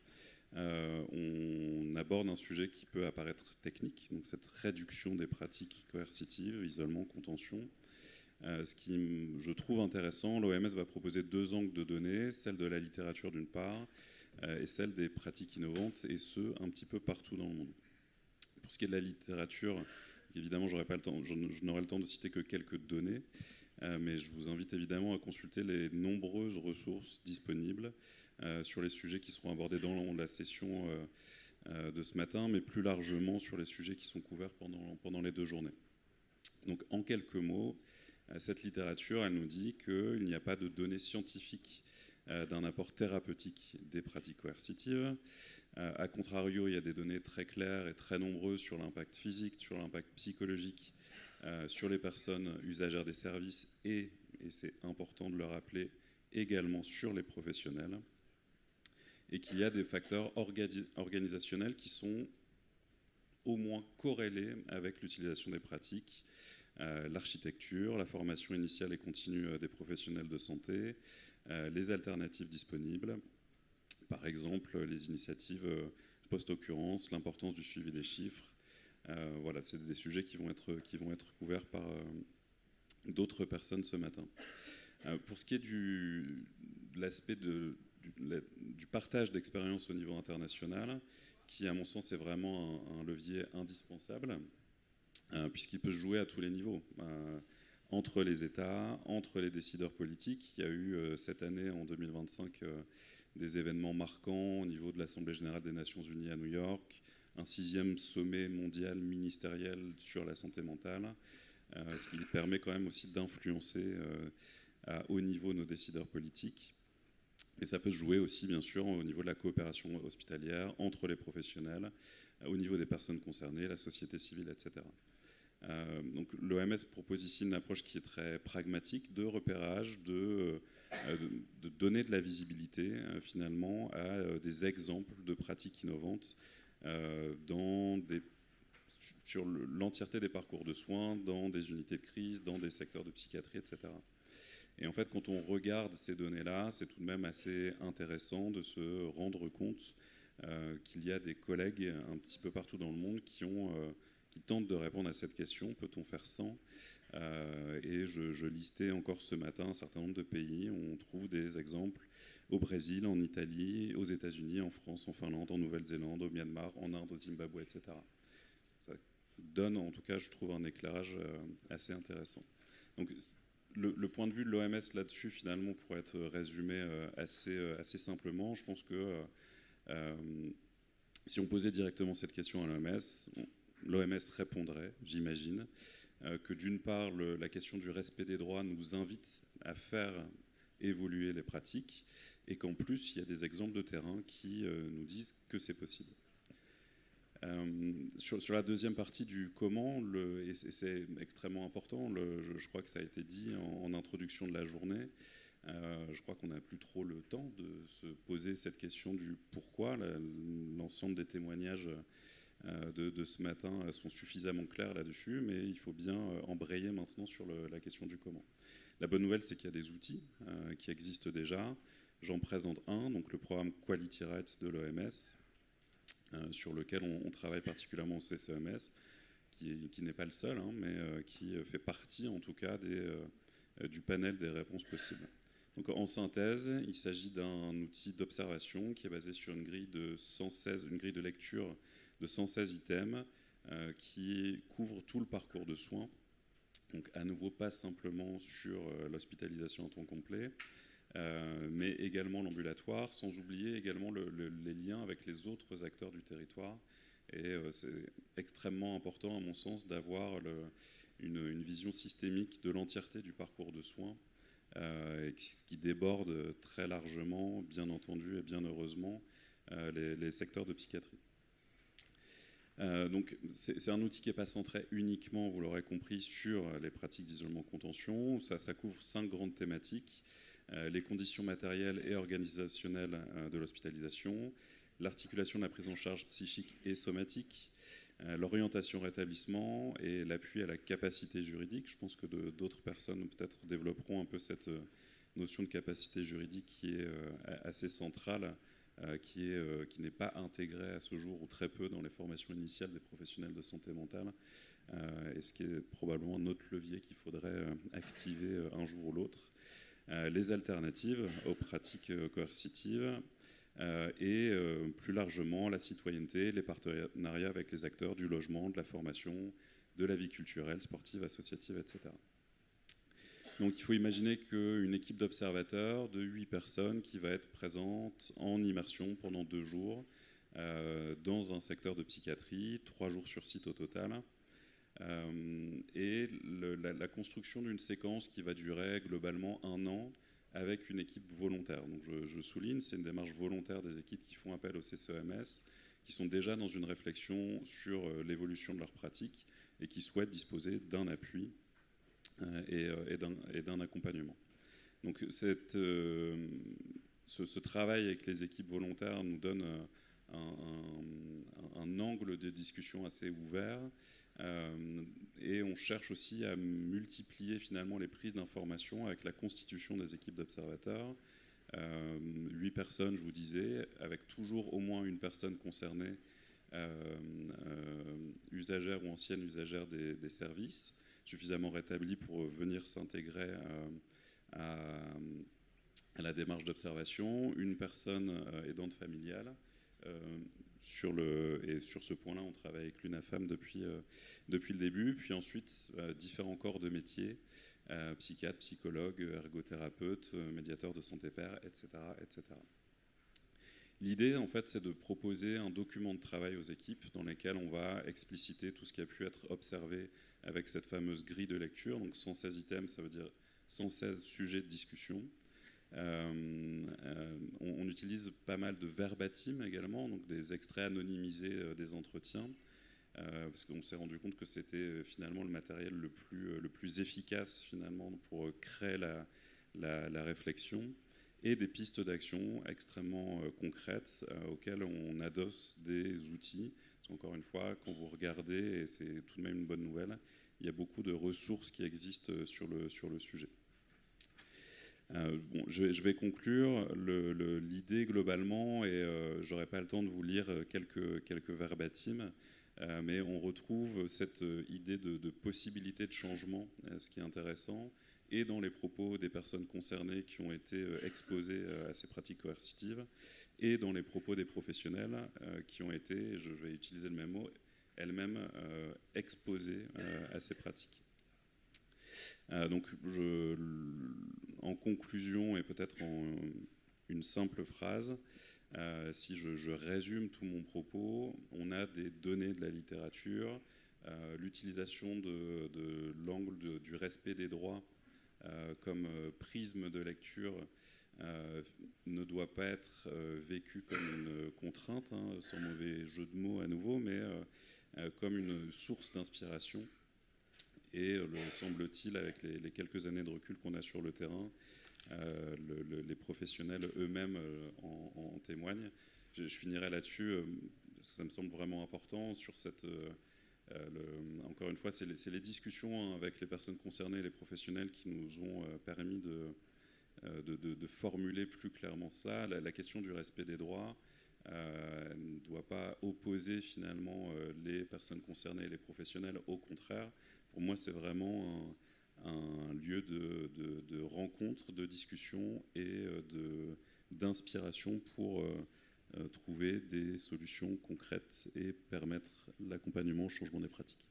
on aborde un sujet qui peut apparaître technique, donc cette réduction des pratiques coercitives, isolement, contention. Ce qui, je trouve intéressant, l'OMS va proposer deux angles de données, celle de la littérature d'une part, et celle des pratiques innovantes, et ce, un petit peu partout dans le monde. Pour ce qui est de la littérature, évidemment, je n'aurai le temps de citer que quelques données, mais je vous invite évidemment à consulter les nombreuses ressources disponibles sur les sujets qui seront abordés dans la session de ce matin, mais plus largement sur les sujets qui sont couverts pendant les 2 journées. Donc, en quelques mots, cette littérature, elle nous dit qu'il n'y a pas de données scientifiques d'un apport thérapeutique des pratiques coercitives. A contrario, il y a des données très claires et très nombreuses sur l'impact physique, sur l'impact psychologique, sur les personnes usagères des services et c'est important de le rappeler, également sur les professionnels. Et qu'il y a des facteurs organisationnels qui sont au moins corrélés avec l'utilisation des pratiques, l'architecture, la formation initiale et continue des professionnels de santé, les alternatives disponibles, par exemple les initiatives post-occurrence, l'importance du suivi des chiffres. Voilà, c'est des sujets qui vont être couverts par d'autres personnes ce matin. Pour ce qui est de l'aspect du partage d'expériences au niveau international, qui à mon sens est vraiment un levier indispensable, puisqu'il peut se jouer à tous les niveaux, entre les États, entre les décideurs politiques. Il y a eu cette année, en 2025, des événements marquants au niveau de l'Assemblée générale des Nations Unies à New York, un 6e sommet mondial ministériel sur la santé mentale, ce qui permet quand même aussi d'influencer à haut niveau nos décideurs politiques. Et ça peut se jouer aussi, bien sûr, au niveau de la coopération hospitalière, entre les professionnels, au niveau des personnes concernées, la société civile, etc. Donc l'OMS propose ici une approche qui est très pragmatique, de repérage, de donner de la visibilité, finalement, à des exemples de pratiques innovantes sur l'entièreté des parcours de soins, dans des unités de crise, dans des secteurs de psychiatrie, etc. Et en fait, quand on regarde ces données-là, c'est tout de même assez intéressant de se rendre compte qu'il y a des collègues un petit peu partout dans le monde qui tentent de répondre à cette question, peut-on faire sans ? Et je listais encore ce matin un certain nombre de pays où on trouve des exemples au Brésil, en Italie, aux États-Unis, en France, en Finlande, en Nouvelle-Zélande, au Myanmar, en Inde, au Zimbabwe, etc. Ça donne, en tout cas, je trouve, un éclairage assez intéressant. Donc, le point de vue de l'OMS là-dessus, finalement, pourrait être résumé assez simplement. Je pense que si on posait directement cette question à l'OMS répondrait, j'imagine, que d'une part, la question du respect des droits nous invite à faire évoluer les pratiques, et qu'en plus, il y a des exemples de terrain qui nous disent que c'est possible. Sur la deuxième partie du comment, et c'est extrêmement important, je crois que ça a été dit en introduction de la journée, je crois qu'on n'a plus trop le temps de se poser cette question du pourquoi. L'ensemble des témoignages de ce matin sont suffisamment clairs là-dessus, mais il faut bien embrayer maintenant sur la question du comment. La bonne nouvelle, c'est qu'il y a des outils qui existent déjà. J'en présente un, donc le programme Quality Rights de l'OMS, sur lequel on travaille particulièrement au CCEMS, qui n'est pas le seul, mais qui fait partie en tout cas du panel des réponses possibles. Donc en synthèse, il s'agit d'un outil d'observation qui est basé sur une grille de lecture de 116 items qui couvre tout le parcours de soins. Donc à nouveau, pas simplement sur l'hospitalisation en temps complet, mais également l'ambulatoire, sans oublier également les liens avec les autres acteurs du territoire. Et c'est extrêmement important, à mon sens, d'avoir une vision systémique de l'entièreté du parcours de soins, ce qui déborde très largement, bien entendu et bien heureusement, les secteurs de psychiatrie. Donc c'est un outil qui n'est pas centré uniquement, vous l'aurez compris, sur les pratiques d'isolement-contention. Ça couvre 5 grandes thématiques. Les conditions matérielles et organisationnelles de l'hospitalisation, l'articulation de la prise en charge psychique et somatique, l'orientation rétablissement et l'appui à la capacité juridique. Je pense que d'autres personnes peut-être développeront un peu cette notion de capacité juridique qui est assez centrale, qui n'est pas intégrée à ce jour ou très peu dans les formations initiales des professionnels de santé mentale, et ce qui est probablement un autre levier qu'il faudrait activer un jour ou l'autre. Les alternatives aux pratiques coercitives et plus largement la citoyenneté, les partenariats avec les acteurs du logement, de la formation, de la vie culturelle, sportive, associative, etc. Donc il faut imaginer qu'une équipe d'observateurs de 8 personnes qui va être présente en immersion pendant 2 jours dans un secteur de psychiatrie, 3 jours sur site au total, et la construction d'une séquence qui va durer globalement 1 an avec une équipe volontaire. Donc je souligne, c'est une démarche volontaire des équipes qui font appel au CCEMS, qui sont déjà dans une réflexion sur l'évolution de leurs pratiques et qui souhaitent disposer d'un appui et d'un accompagnement. Donc ce travail avec les équipes volontaires nous donne un angle de discussion assez ouvert, Et on cherche aussi à multiplier finalement les prises d'informations avec la constitution des équipes d'observateurs. 8 personnes, je vous disais, avec toujours au moins une personne concernée, usagère ou ancienne usagère des services, suffisamment rétablie pour venir s'intégrer à la démarche d'observation, une personne aidante familiale. Et sur ce point-là, on travaille avec l'UNAFAM depuis le début. Puis ensuite, différents corps de métiers, psychiatre, psychologue, ergothérapeute, médiateur de santé père, etc., etc. L'idée, en fait, c'est de proposer un document de travail aux équipes dans lequel on va expliciter tout ce qui a pu être observé avec cette fameuse grille de lecture. Donc 116 items, ça veut dire 116 sujets de discussion. On utilise pas mal de verbatim également, donc des extraits anonymisés des entretiens, parce qu'on s'est rendu compte que c'était finalement le matériel le plus efficace finalement pour créer la réflexion, et des pistes d'action extrêmement concrètes auxquelles on adosse des outils. Encore une fois, quand vous regardez, et c'est tout de même une bonne nouvelle, il y a beaucoup de ressources qui existent sur le sujet. Je vais conclure. L'idée globalement, et j'aurai pas le temps de vous lire quelques verbatim, mais on retrouve cette idée de possibilité de changement, ce qui est intéressant, et dans les propos des personnes concernées qui ont été exposées à ces pratiques coercitives, et dans les propos des professionnels qui ont été, je vais utiliser le même mot, elles-mêmes exposées à ces pratiques. Donc, en conclusion, et peut-être en une simple phrase, si je résume tout mon propos, on a des données de la littérature, l'utilisation de l'angle du respect des droits comme prisme de lecture ne doit pas être vécu comme une contrainte, sans mauvais jeu de mots à nouveau, mais comme une source d'inspiration. Et semble-t-il, avec les quelques années de recul qu'on a sur le terrain, les professionnels eux-mêmes en témoignent. Je finirai là-dessus, ça me semble vraiment important, sur cette... encore une fois, c'est les discussions avec les personnes concernées et les professionnels qui nous ont permis de formuler plus clairement cela. La question du respect des droits ne doit pas opposer finalement les personnes concernées et les professionnels, au contraire. Pour moi, c'est vraiment un lieu de rencontre, de discussion et d'inspiration pour trouver des solutions concrètes et permettre l'accompagnement au changement des pratiques.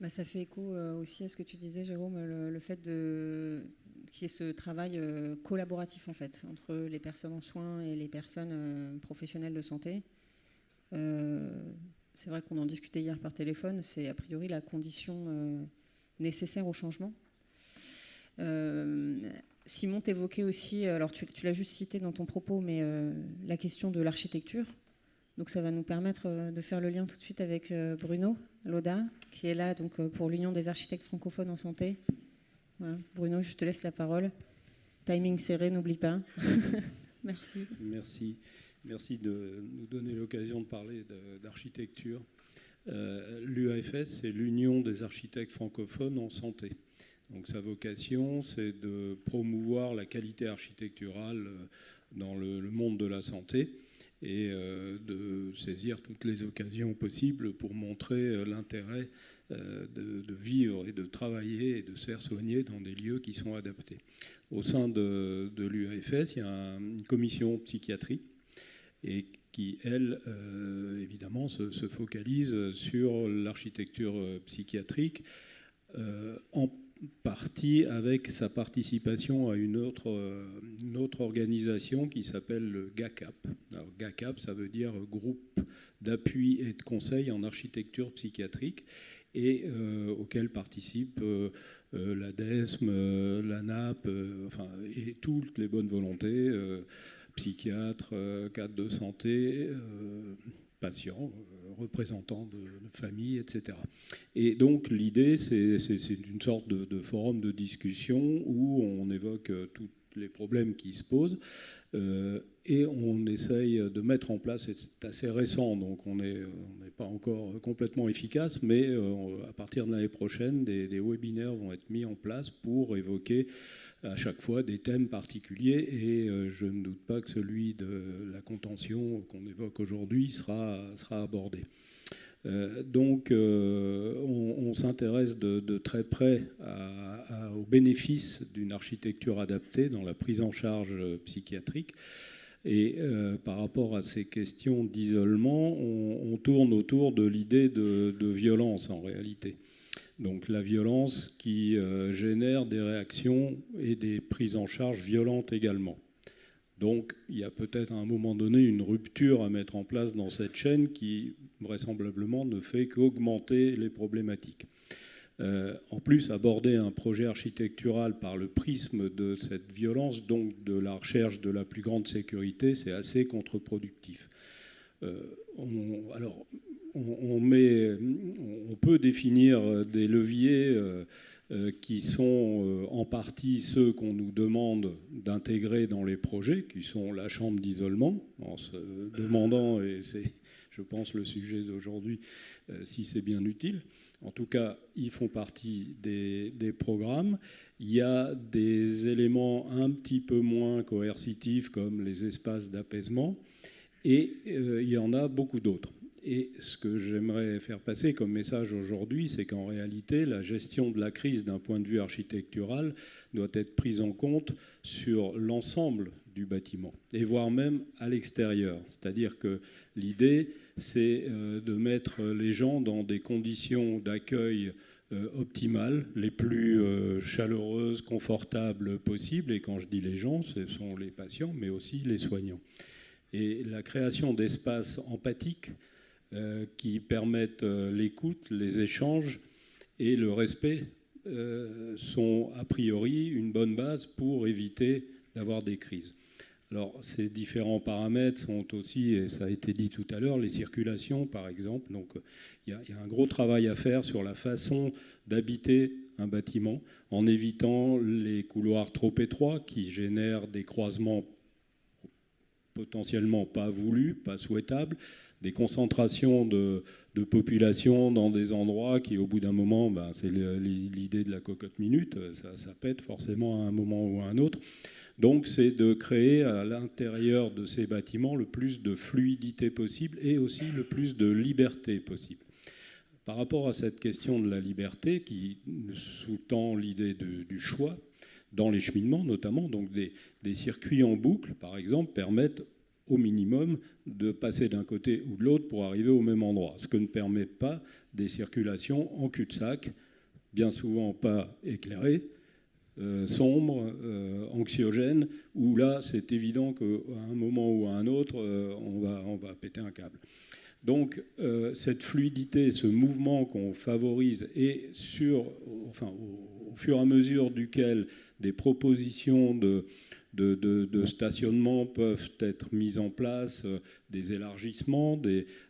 Ça fait écho aussi à ce que tu disais, Jérôme, le fait qu'il y ait ce travail collaboratif en fait, entre les personnes en soins et les personnes professionnelles de santé. C'est vrai qu'on en discutait hier par téléphone, c'est a priori la condition nécessaire au changement. Simon t'évoquait aussi, alors tu l'as juste cité dans ton propos, mais la question de l'architecture. Donc ça va nous permettre de faire le lien tout de suite avec Bruno Loda, qui est là donc, pour l'Union des architectes francophones en santé. Voilà. Bruno, je te laisse la parole. Timing serré, n'oublie pas. Merci. Merci de nous donner l'occasion de parler d'architecture. L'UAFS, c'est l'Union des architectes francophones en santé. Donc sa vocation, c'est de promouvoir la qualité architecturale dans le monde de la santé, et de saisir toutes les occasions possibles pour montrer l'intérêt de vivre et de travailler et de se faire soigner dans des lieux qui sont adaptés. Au sein de l'UAFS, il y a une commission psychiatrie et qui, elle, évidemment, se focalise sur l'architecture psychiatrique, en partie avec sa participation à une autre organisation qui s'appelle le GACAP. Alors, GACAP, ça veut dire Groupe d'appui et de conseil en architecture psychiatrique, et auquel participent l'ADESM, l'ANAP, et toutes les bonnes volontés, psychiatres, cadres de santé, patients, représentants de familles, etc. Et donc l'idée, c'est une sorte de forum de discussion où on évoque toutes les problèmes qui se posent. Et on essaye de mettre en place, et c'est assez récent, donc on n'est pas encore complètement efficace, mais à partir de l'année prochaine, des webinaires vont être mis en place pour évoquer à chaque fois des thèmes particuliers, et je ne doute pas que celui de la contention qu'on évoque aujourd'hui sera abordé. Donc on s'intéresse de très près aux bénéfices d'une architecture adaptée dans la prise en charge psychiatrique. Et par rapport à ces questions d'isolement, on tourne autour de l'idée de violence en réalité. Donc la violence qui génère des réactions et des prises en charge violentes également. Donc il y a peut-être à un moment donné une rupture à mettre en place dans cette chaîne qui vraisemblablement ne fait qu'augmenter les problématiques. En plus, aborder un projet architectural par le prisme de cette violence, donc de la recherche de la plus grande sécurité, c'est assez contre-productif. On peut définir des leviers qui sont en partie ceux qu'on nous demande d'intégrer dans les projets, qui sont la chambre d'isolement, en se demandant, et c'est, je pense, le sujet d'aujourd'hui, si c'est bien utile. En tout cas, ils font partie des programmes. Il y a des éléments un petit peu moins coercitifs, comme les espaces d'apaisement, et il y en a beaucoup d'autres. Et ce que j'aimerais faire passer comme message aujourd'hui, c'est qu'en réalité, la gestion de la crise d'un point de vue architectural doit être prise en compte sur l'ensemble du bâtiment, et voire même à l'extérieur. C'est-à-dire que l'idée, c'est de mettre les gens dans des conditions d'accueil optimales, les plus chaleureuses, confortables possibles. Et quand je dis les gens, ce sont les patients, mais aussi les soignants. Et la création d'espaces empathiques qui permettent l'écoute, les échanges et le respect sont a priori une bonne base pour éviter d'avoir des crises. Alors, ces différents paramètres sont aussi, et ça a été dit tout à l'heure, les circulations, par exemple. Donc, il y a un gros travail à faire sur la façon d'habiter un bâtiment en évitant les couloirs trop étroits qui génèrent des croisements potentiellement pas voulus, pas souhaitables, des concentrations de population dans des endroits qui, au bout d'un moment, c'est l'idée de la cocotte minute, ça pète forcément à un moment ou à un autre. Donc, c'est de créer à l'intérieur de ces bâtiments le plus de fluidité possible et aussi le plus de liberté possible. Par rapport à cette question de la liberté qui sous-tend l'idée du choix, dans les cheminements notamment, donc des circuits en boucle, par exemple, permettent au minimum de passer d'un côté ou de l'autre pour arriver au même endroit, ce que ne permet pas des circulations en cul-de-sac, bien souvent pas éclairées, sombres, anxiogènes, où là, c'est évident qu'à un moment ou à un autre, on va péter un câble. Donc, cette fluidité, ce mouvement qu'on favorise, et au fur et à mesure duquel des propositions de stationnement peuvent être mises en place, des élargissements,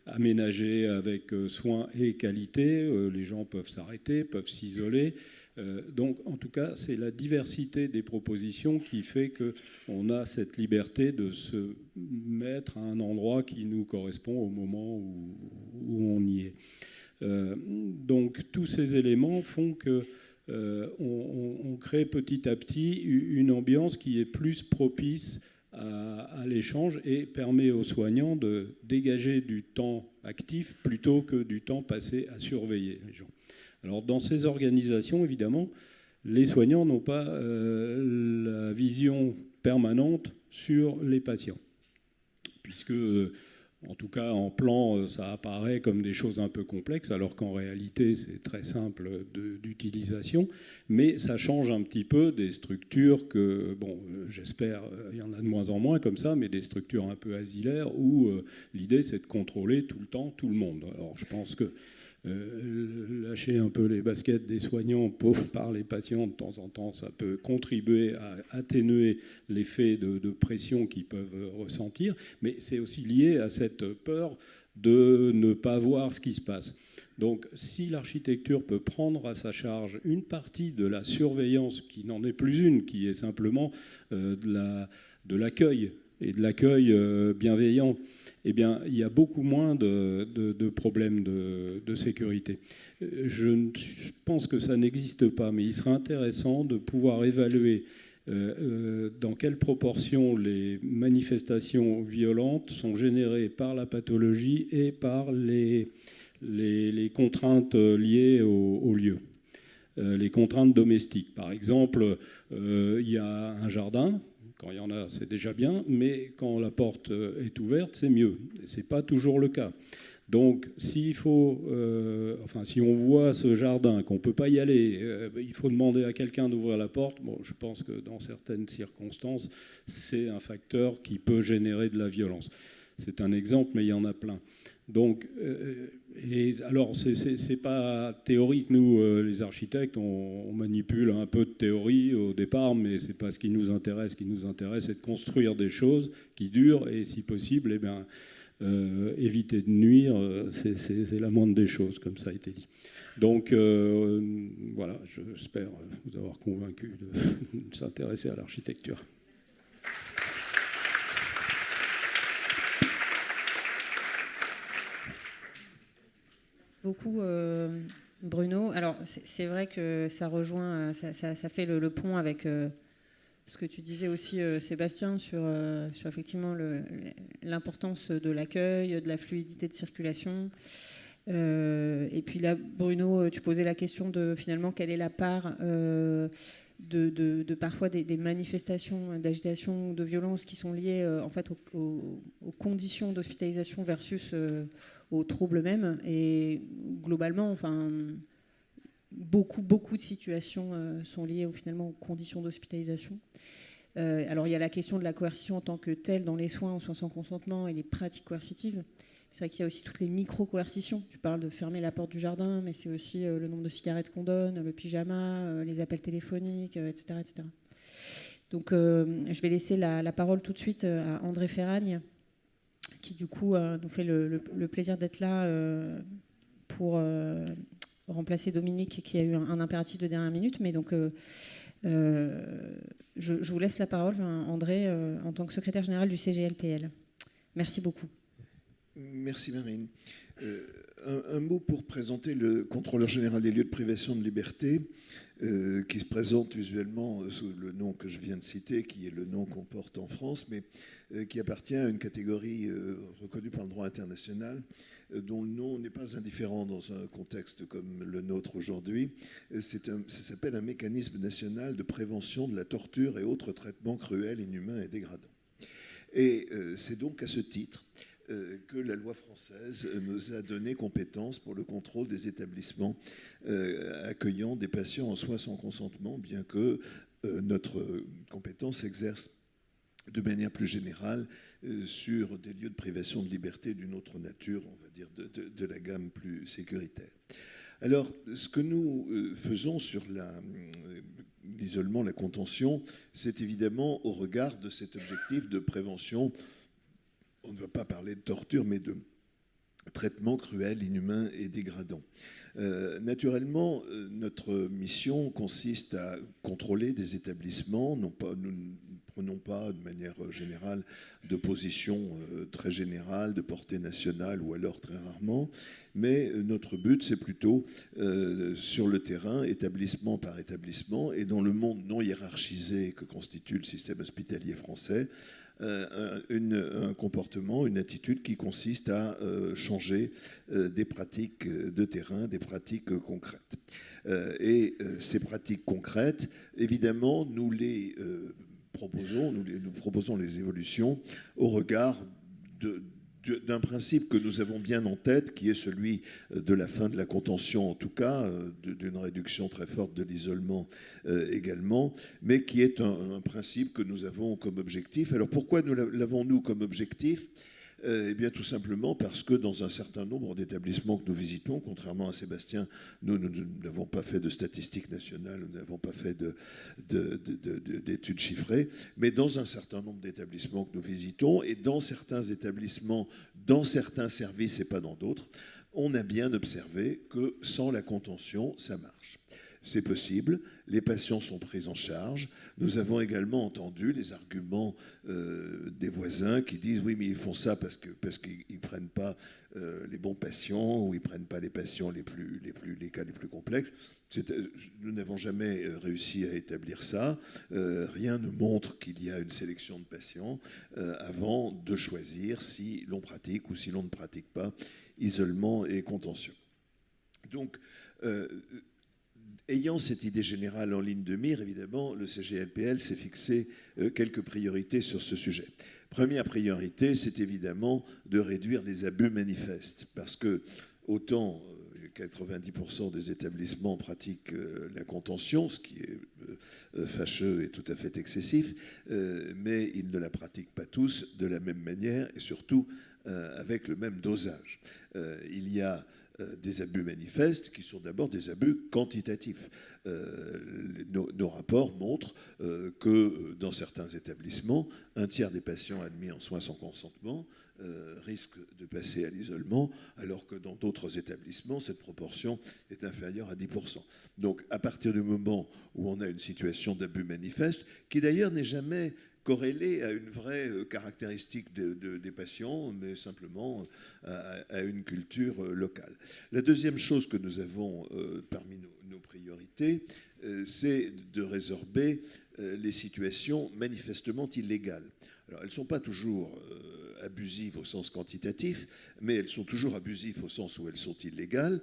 aménagés avec soin et qualité, les gens peuvent s'arrêter, peuvent s'isoler. Donc, en tout cas, c'est la diversité des propositions qui fait qu'on a cette liberté de se mettre à un endroit qui nous correspond au moment où on y est. Donc, tous ces éléments font qu'on crée petit à petit une ambiance qui est plus propice à l'échange et permet aux soignants de dégager du temps actif plutôt que du temps passé à surveiller les gens. Alors, dans ces organisations, évidemment, les soignants n'ont pas la vision permanente sur les patients, puisque, en tout cas, en plan, ça apparaît comme des choses un peu complexes, alors qu'en réalité, c'est très simple d'utilisation, mais ça change un petit peu des structures que, j'espère, il y en a de moins en moins comme ça, mais des structures un peu asilaires où l'idée, c'est de contrôler tout le temps tout le monde. Alors, je pense que lâcher un peu les baskets des soignants par les patients de temps en temps, ça peut contribuer à atténuer l'effet de pression qu'ils peuvent ressentir, mais c'est aussi lié à cette peur de ne pas voir ce qui se passe. Donc si l'architecture peut prendre à sa charge une partie de la surveillance, qui n'en est plus une, qui est simplement de l'accueil, et de l'accueil bienveillant, eh bien, il y a beaucoup moins de problèmes de sécurité. Je pense que ça n'existe pas, mais il serait intéressant de pouvoir évaluer dans quelle proportion les manifestations violentes sont générées par la pathologie et par les contraintes liées au lieu. Les contraintes domestiques. Par exemple, il y a un jardin. Quand il y en a, c'est déjà bien, mais quand la porte est ouverte, c'est mieux. Ce n'est pas toujours le cas. Donc, si on voit ce jardin, qu'on ne peut pas y aller, il faut demander à quelqu'un d'ouvrir la porte. Bon, je pense que dans certaines circonstances, c'est un facteur qui peut générer de la violence. C'est un exemple, mais il y en a plein. Donc, alors, c'est pas théorique. Nous, les architectes, on manipule un peu de théorie au départ, mais c'est pas ce qui nous intéresse. Ce qui nous intéresse, c'est de construire des choses qui durent et, si possible, éviter de nuire, c'est la moindre des choses, comme ça a été dit. Donc, voilà, j'espère vous avoir convaincu de s'intéresser à l'architecture. Beaucoup, Bruno. Alors, c'est vrai que ça rejoint, ça fait le pont avec ce que tu disais aussi, Sébastien, sur effectivement l'importance de l'accueil, de la fluidité de circulation. Et puis là, Bruno, tu posais la question de finalement quelle est la part de parfois des manifestations d'agitation ou de violence qui sont liées en fait aux conditions d'hospitalisation versus aux troubles même. Et globalement, enfin, beaucoup de situations sont liées finalement aux conditions d'hospitalisation. Alors il y a la question de la coercition en tant que telle dans les soins sans consentement et les pratiques coercitives. C'est vrai qu'il y a aussi toutes les micro-coercitions. Tu parles de fermer la porte du jardin, mais c'est aussi le nombre de cigarettes qu'on donne, le pyjama, les appels téléphoniques, etc., etc. Donc je vais laisser la parole tout de suite à André Ferragne, qui du coup nous fait le plaisir d'être là pour remplacer Dominique, qui a eu un impératif de dernière minute. Mais donc je vous laisse la parole, André, en tant que secrétaire général du CGLPL. Merci beaucoup. Merci Marine. Un mot pour présenter le contrôleur général des lieux de privation de liberté, qui se présente usuellement sous le nom que je viens de citer, qui est le nom qu'on porte en France, mais qui appartient à une catégorie reconnue par le droit international, dont le nom n'est pas indifférent dans un contexte comme le nôtre aujourd'hui. Ça s'appelle un mécanisme national de prévention de la torture et autres traitements cruels, inhumains et dégradants. Et c'est donc à ce titre que la loi française nous a donné compétence pour le contrôle des établissements accueillant des patients en soins sans consentement, bien que notre compétence s'exerce de manière plus générale sur des lieux de privation de liberté d'une autre nature, on va dire de la gamme plus sécuritaire. Alors, ce que nous faisons sur l'isolement, la contention, c'est évidemment au regard de cet objectif de prévention. On ne va pas parler de torture, mais de traitement cruel, inhumain et dégradant. Naturellement, notre mission consiste à contrôler des établissements. Nous ne prenons pas de manière générale de position très générale, de portée nationale ou alors très rarement. Mais notre but, c'est plutôt sur le terrain, établissement par établissement, et dans le monde non hiérarchisé que constitue le système hospitalier français, un comportement, une attitude qui consiste à changer des pratiques de terrain, des pratiques concrètes. Et ces pratiques concrètes, évidemment, nous proposons les évolutions au regard d'un principe que nous avons bien en tête, qui est celui de la fin de la contention, en tout cas, d'une réduction très forte de l'isolement également, mais qui est un principe que nous avons comme objectif. Alors pourquoi l'avons-nous comme objectif ? Eh bien, tout simplement parce que dans un certain nombre d'établissements que nous visitons, contrairement à Sébastien, nous n'avons pas fait de statistiques nationales, nous n'avons pas fait d'études chiffrées, mais dans un certain nombre d'établissements que nous visitons, et dans certains établissements, dans certains services et pas dans d'autres, on a bien observé que sans la contention, ça marche. C'est possible, les patients sont pris en charge. Nous avons également entendu les arguments des voisins qui disent « oui, mais ils font ça parce qu'ils ne prennent pas les bons patients ou ils ne prennent pas les patients les cas les plus complexes ». Nous n'avons jamais réussi à établir ça. Rien ne montre qu'il y a une sélection de patients avant de choisir si l'on pratique ou si l'on ne pratique pas isolement et contention. Donc, ayant cette idée générale en ligne de mire, évidemment, le CGLPL s'est fixé quelques priorités sur ce sujet. Première priorité, c'est évidemment de réduire les abus manifestes, parce que autant 90% des établissements pratiquent la contention, ce qui est fâcheux et tout à fait excessif, mais ils ne la pratiquent pas tous de la même manière et surtout avec le même dosage. Il y a des abus manifestes qui sont d'abord des abus quantitatifs. Nos rapports montrent que dans certains établissements, un tiers des patients admis en soins sans consentement risquent de passer à l'isolement, alors que dans d'autres établissements, cette proportion est inférieure à 10%. Donc à partir du moment où on a une situation d'abus manifeste, qui d'ailleurs n'est jamais corrélée à une vraie caractéristique des patients, mais simplement à une culture locale. La deuxième chose que nous avons parmi nos priorités, c'est de résorber les situations manifestement illégales. Alors, elles ne sont pas toujours abusives au sens quantitatif, mais elles sont toujours abusives au sens où elles sont illégales.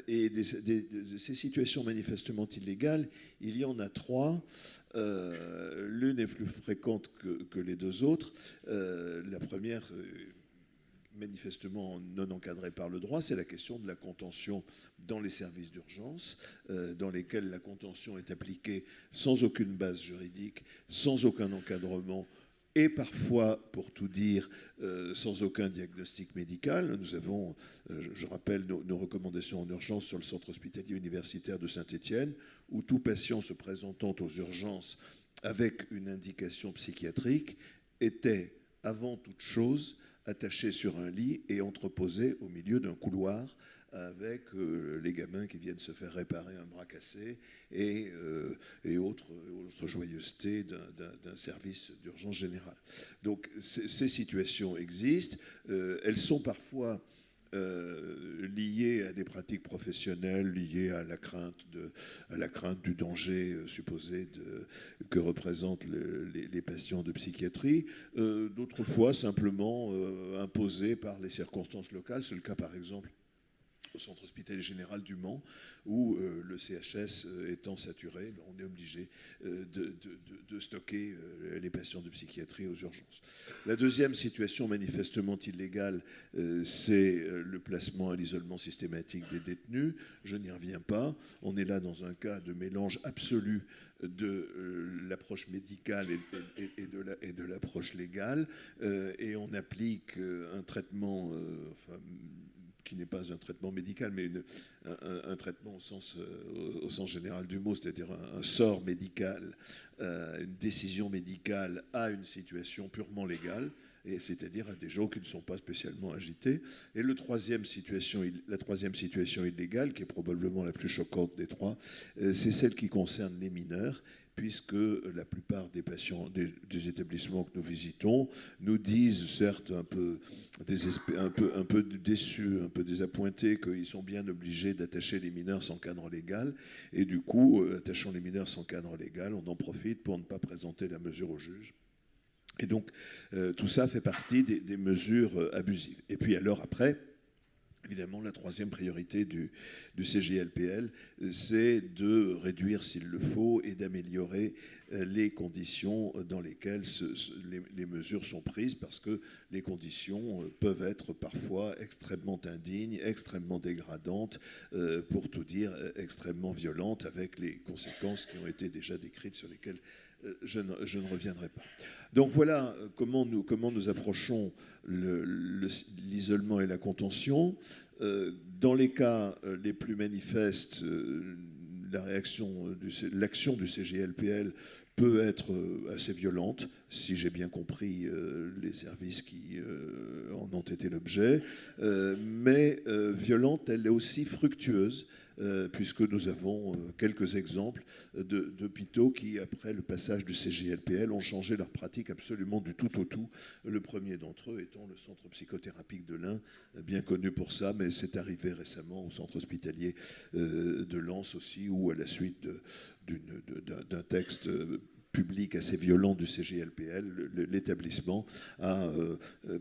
Et ces situations manifestement illégales, il y en a 3. L'une est plus fréquente que les deux autres. La première, manifestement non encadrée par le droit, c'est la question de la contention dans les services d'urgence, dans lesquels la contention est appliquée sans aucune base juridique, sans aucun encadrement, et parfois, pour tout dire, sans aucun diagnostic médical. Nous avons, je rappelle, nos recommandations en urgence sur le centre hospitalier universitaire de Saint-Étienne, où tout patient se présentant aux urgences avec une indication psychiatrique était, avant toute chose, attaché sur un lit et entreposé au milieu d'un couloir avec les gamins qui viennent se faire réparer un bras cassé et autres joyeusetés d'un service d'urgence générale. Donc ces situations existent. Elles sont parfois liées à des pratiques professionnelles, liées à la crainte du danger supposé que représentent les patients de psychiatrie. D'autres fois, simplement imposées par les circonstances locales. C'est le cas, par exemple, au centre hospitalier général du Mans, où le CHS étant saturé, on est obligé de stocker les patients de psychiatrie aux urgences. La deuxième situation manifestement illégale, c'est le placement à l'isolement systématique des détenus. Je n'y reviens pas. On est là dans un cas de mélange absolu de l'approche médicale et de l'approche légale, et on applique un traitement qui n'est pas un traitement médical, mais un traitement au sens général du mot, c'est-à-dire un sort médical, une décision médicale à une situation purement légale, et c'est-à-dire à des gens qui ne sont pas spécialement agités. Et la troisième situation illégale, qui est probablement la plus choquante des trois, c'est celle qui concerne les mineurs, puisque la plupart des patients des établissements que nous visitons nous disent, certes un peu déçus, un peu désappointés, qu'ils sont bien obligés d'attacher les mineurs sans cadre légal. Et du coup, attachant les mineurs sans cadre légal, on en profite pour ne pas présenter la mesure au juge. Et donc, tout ça fait partie des mesures abusives. Et puis alors après, évidemment, la troisième priorité du CGLPL, c'est de réduire, s'il le faut, et d'améliorer les conditions dans lesquelles les mesures sont prises, parce que les conditions peuvent être parfois extrêmement indignes, extrêmement dégradantes, pour tout dire, extrêmement violentes, avec les conséquences qui ont été déjà décrites, sur lesquelles je ne reviendrai pas. Donc voilà comment nous approchons l'isolement et la contention. Dans les cas les plus manifestes, l'action du CGLPL peut être assez violente, si j'ai bien compris les services qui en dont était l'objet, mais violente, elle est aussi fructueuse, puisque nous avons quelques exemples d'hôpitaux qui, après le passage du CGLPL, ont changé leur pratique absolument du tout au tout. Le premier d'entre eux étant le centre psychothérapique de l'Ain, bien connu pour ça, mais c'est arrivé récemment au centre hospitalier de Lens aussi, où à la suite d'un texte public assez violent du CGLPL, l'établissement a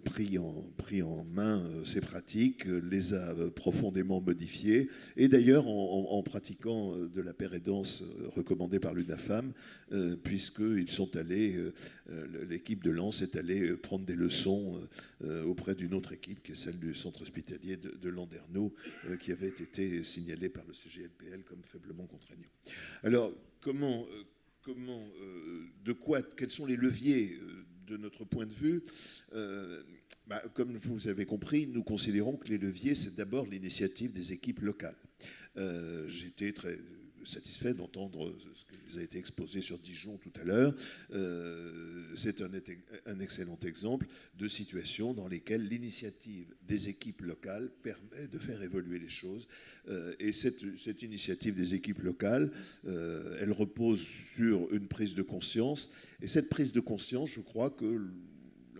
pris en main ces pratiques, les a profondément modifiées, et d'ailleurs en pratiquant de la pérédance recommandée par l'UNAFAM, puisqu'ils sont allés, l'équipe de Lens est allée prendre des leçons auprès d'une autre équipe, qui est celle du centre hospitalier de Landerneau, qui avait été signalée par le CGLPL comme faiblement contraignant. Alors, quels sont les leviers de notre point de vue? Comme vous avez compris, nous considérons que les leviers, c'est d'abord l'initiative des équipes locales. J'étais très satisfait d'entendre ce qui vous a été exposé sur Dijon tout à l'heure. C'est un excellent exemple de situation dans lesquelles l'initiative des équipes locales permet de faire évoluer les choses. Et cette initiative des équipes locales, elle repose sur une prise de conscience. Et cette prise de conscience, je crois que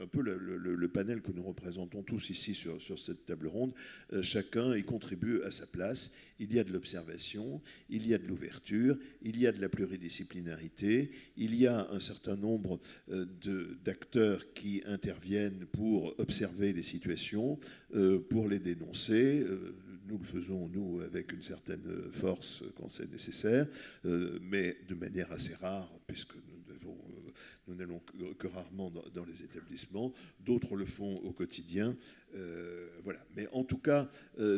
un peu le panel que nous représentons tous ici sur cette table ronde, chacun y contribue à sa place. Il y a de l'observation, il y a de l'ouverture, il y a de la pluridisciplinarité, il y a un certain nombre d'acteurs qui interviennent pour observer les situations, pour les dénoncer. Nous le faisons, nous, avec une certaine force quand c'est nécessaire, mais de manière assez rare, puisque nous n'allons que rarement dans les établissements. D'autres le font au quotidien. Voilà. Mais en tout cas,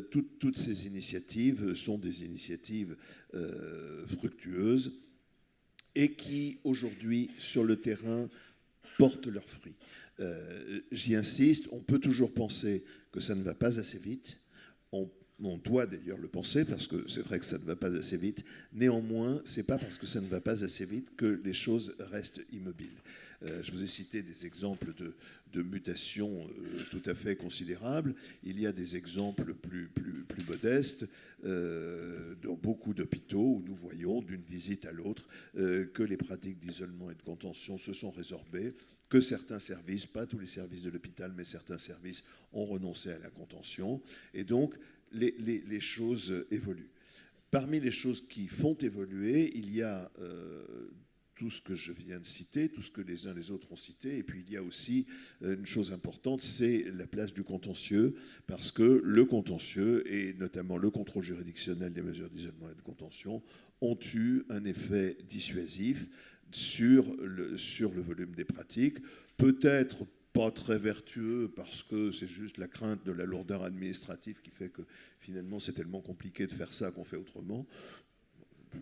toutes ces initiatives sont des initiatives fructueuses et qui, aujourd'hui, sur le terrain, portent leurs fruits. J'y insiste, on peut toujours penser que ça ne va pas assez vite. On doit d'ailleurs le penser, parce que c'est vrai que ça ne va pas assez vite. Néanmoins, ce n'est pas parce que ça ne va pas assez vite que les choses restent immobiles. Je vous ai cité des exemples de mutations tout à fait considérables. Il y a des exemples plus modestes dans beaucoup d'hôpitaux où nous voyons d'une visite à l'autre que les pratiques d'isolement et de contention se sont résorbées, que certains services, pas tous les services de l'hôpital, mais certains services ont renoncé à la contention. Et donc, les choses évoluent. Parmi les choses qui font évoluer, il y a tout ce que je viens de citer, tout ce que les uns les autres ont cité, et puis il y a aussi une chose importante, c'est la place du contentieux, parce que le contentieux, et notamment le contrôle juridictionnel des mesures d'isolement et de contention, ont eu un effet dissuasif sur le volume des pratiques, peut-être pas très vertueux parce que c'est juste la crainte de la lourdeur administrative qui fait que finalement c'est tellement compliqué de faire ça qu'on fait autrement.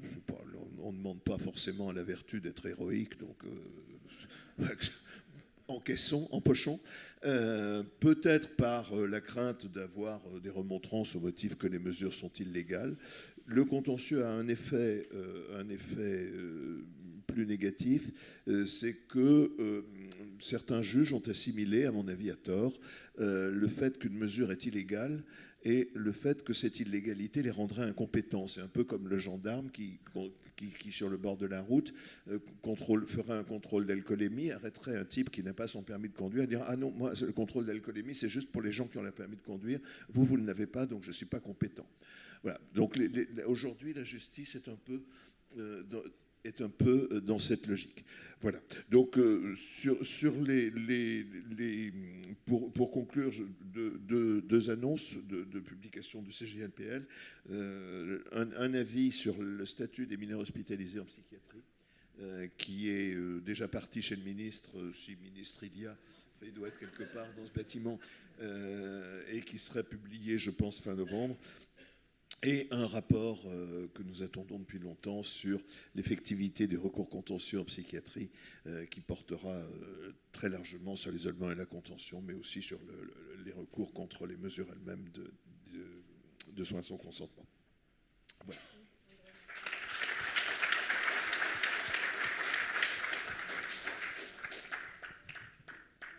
Je sais pas, on ne demande pas forcément à la vertu d'être héroïque, donc encaissons, empochons. Peut-être par la crainte d'avoir des remontrances au motif que les mesures sont illégales. Le contentieux a un effet plus négatif, c'est que certains juges ont assimilé, à mon avis à tort, le fait qu'une mesure est illégale et le fait que cette illégalité les rendrait incompétents. C'est un peu comme le gendarme qui sur le bord de la route, ferait un contrôle d'alcoolémie, arrêterait un type qui n'a pas son permis de conduire et dirait « Ah non, moi, le contrôle d'alcoolémie, c'est juste pour les gens qui ont le permis de conduire. Vous ne l'avez pas, donc je ne suis pas compétent. » Voilà. Donc aujourd'hui, la justice est un peu dans cette logique. Voilà. Donc, pour conclure, deux annonces de publication du CGLPL. Un avis sur le statut des mineurs hospitalisés en psychiatrie, qui est déjà parti chez le ministre, si ministre il y a, il doit être quelque part dans ce bâtiment, et qui serait publié, je pense, fin novembre. Et un rapport que nous attendons depuis longtemps sur l'effectivité des recours contentieux en psychiatrie, qui portera très largement sur l'isolement et la contention, mais aussi sur les recours contre les mesures elles-mêmes de soins sans consentement. Voilà.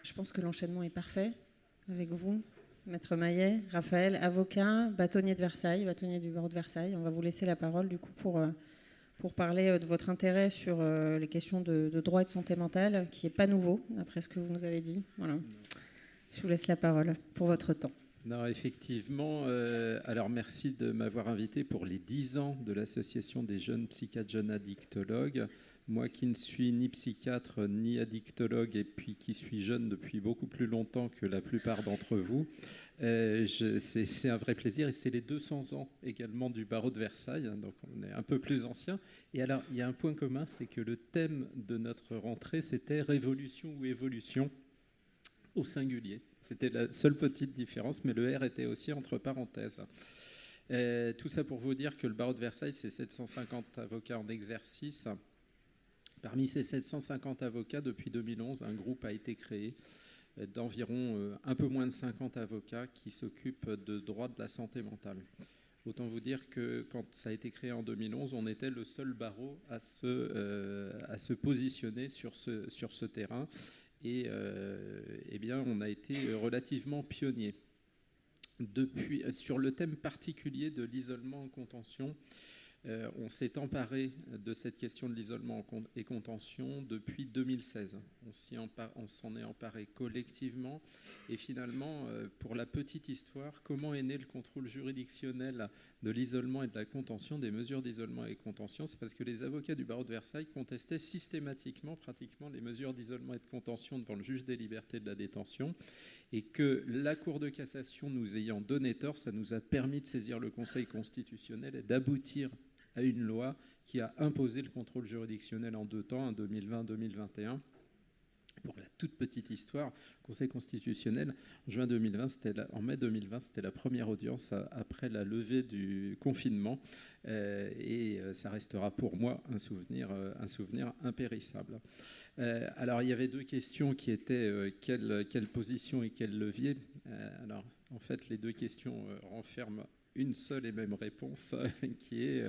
Je pense que l'enchaînement est parfait. avec vous, Maître Maillet, Raphaël, avocat, bâtonnier de Versailles, bâtonnier du barreau de Versailles. On va vous laisser la parole du coup pour parler de votre intérêt sur les questions de droit et de santé mentale, qui n'est pas nouveau, d'après ce que vous nous avez dit. Voilà. Je vous laisse la parole pour votre temps. Non, effectivement. Alors, merci de m'avoir invité pour les 10 ans de l'Association des jeunes psychiatres, jeunes addictologues. Moi qui ne suis ni psychiatre ni addictologue et puis qui suis jeune depuis beaucoup plus longtemps que la plupart d'entre vous, c'est un vrai plaisir. Et c'est les 200 ans également du barreau de Versailles, donc on est un peu plus ancien. Et alors, il y a un point commun, c'est que le thème de notre rentrée, c'était révolution ou évolution au singulier. C'était la seule petite différence, mais le R était aussi entre parenthèses. Tout ça pour vous dire que le barreau de Versailles, c'est 750 avocats en exercice. Parmi ces 750 avocats, depuis 2011, un groupe a été créé d'environ un peu moins de 50 avocats qui s'occupent de droit de la santé mentale. Autant vous dire que quand ça a été créé en 2011, on était le seul barreau à se positionner sur ce terrain. Et eh bien, on a été relativement pionnier. Sur le thème particulier de l'isolement en contention, on s'est emparé de cette question de l'isolement et contention depuis 2016. On s'en est emparé collectivement. Et finalement, pour la petite histoire, comment est né le contrôle juridictionnel de l'isolement et de la contention, des mesures d'isolement et de contention? C'est parce que les avocats du barreau de Versailles contestaient systématiquement, pratiquement, les mesures d'isolement et de contention devant le juge des libertés de la détention. Et que la Cour de cassation nous ayant donné tort, ça nous a permis de saisir le Conseil constitutionnel et d'aboutir à une loi qui a imposé le contrôle juridictionnel en 2 temps, en 2020-2021. Pour la toute petite histoire, le Conseil constitutionnel, en mai 2020, c'était la première audience après la levée du confinement. Et ça restera pour moi un souvenir impérissable. Alors, il y avait 2 questions qui étaient quelle position et quel levier. Alors, en fait, les 2 questions renferment une seule et même réponse, qui est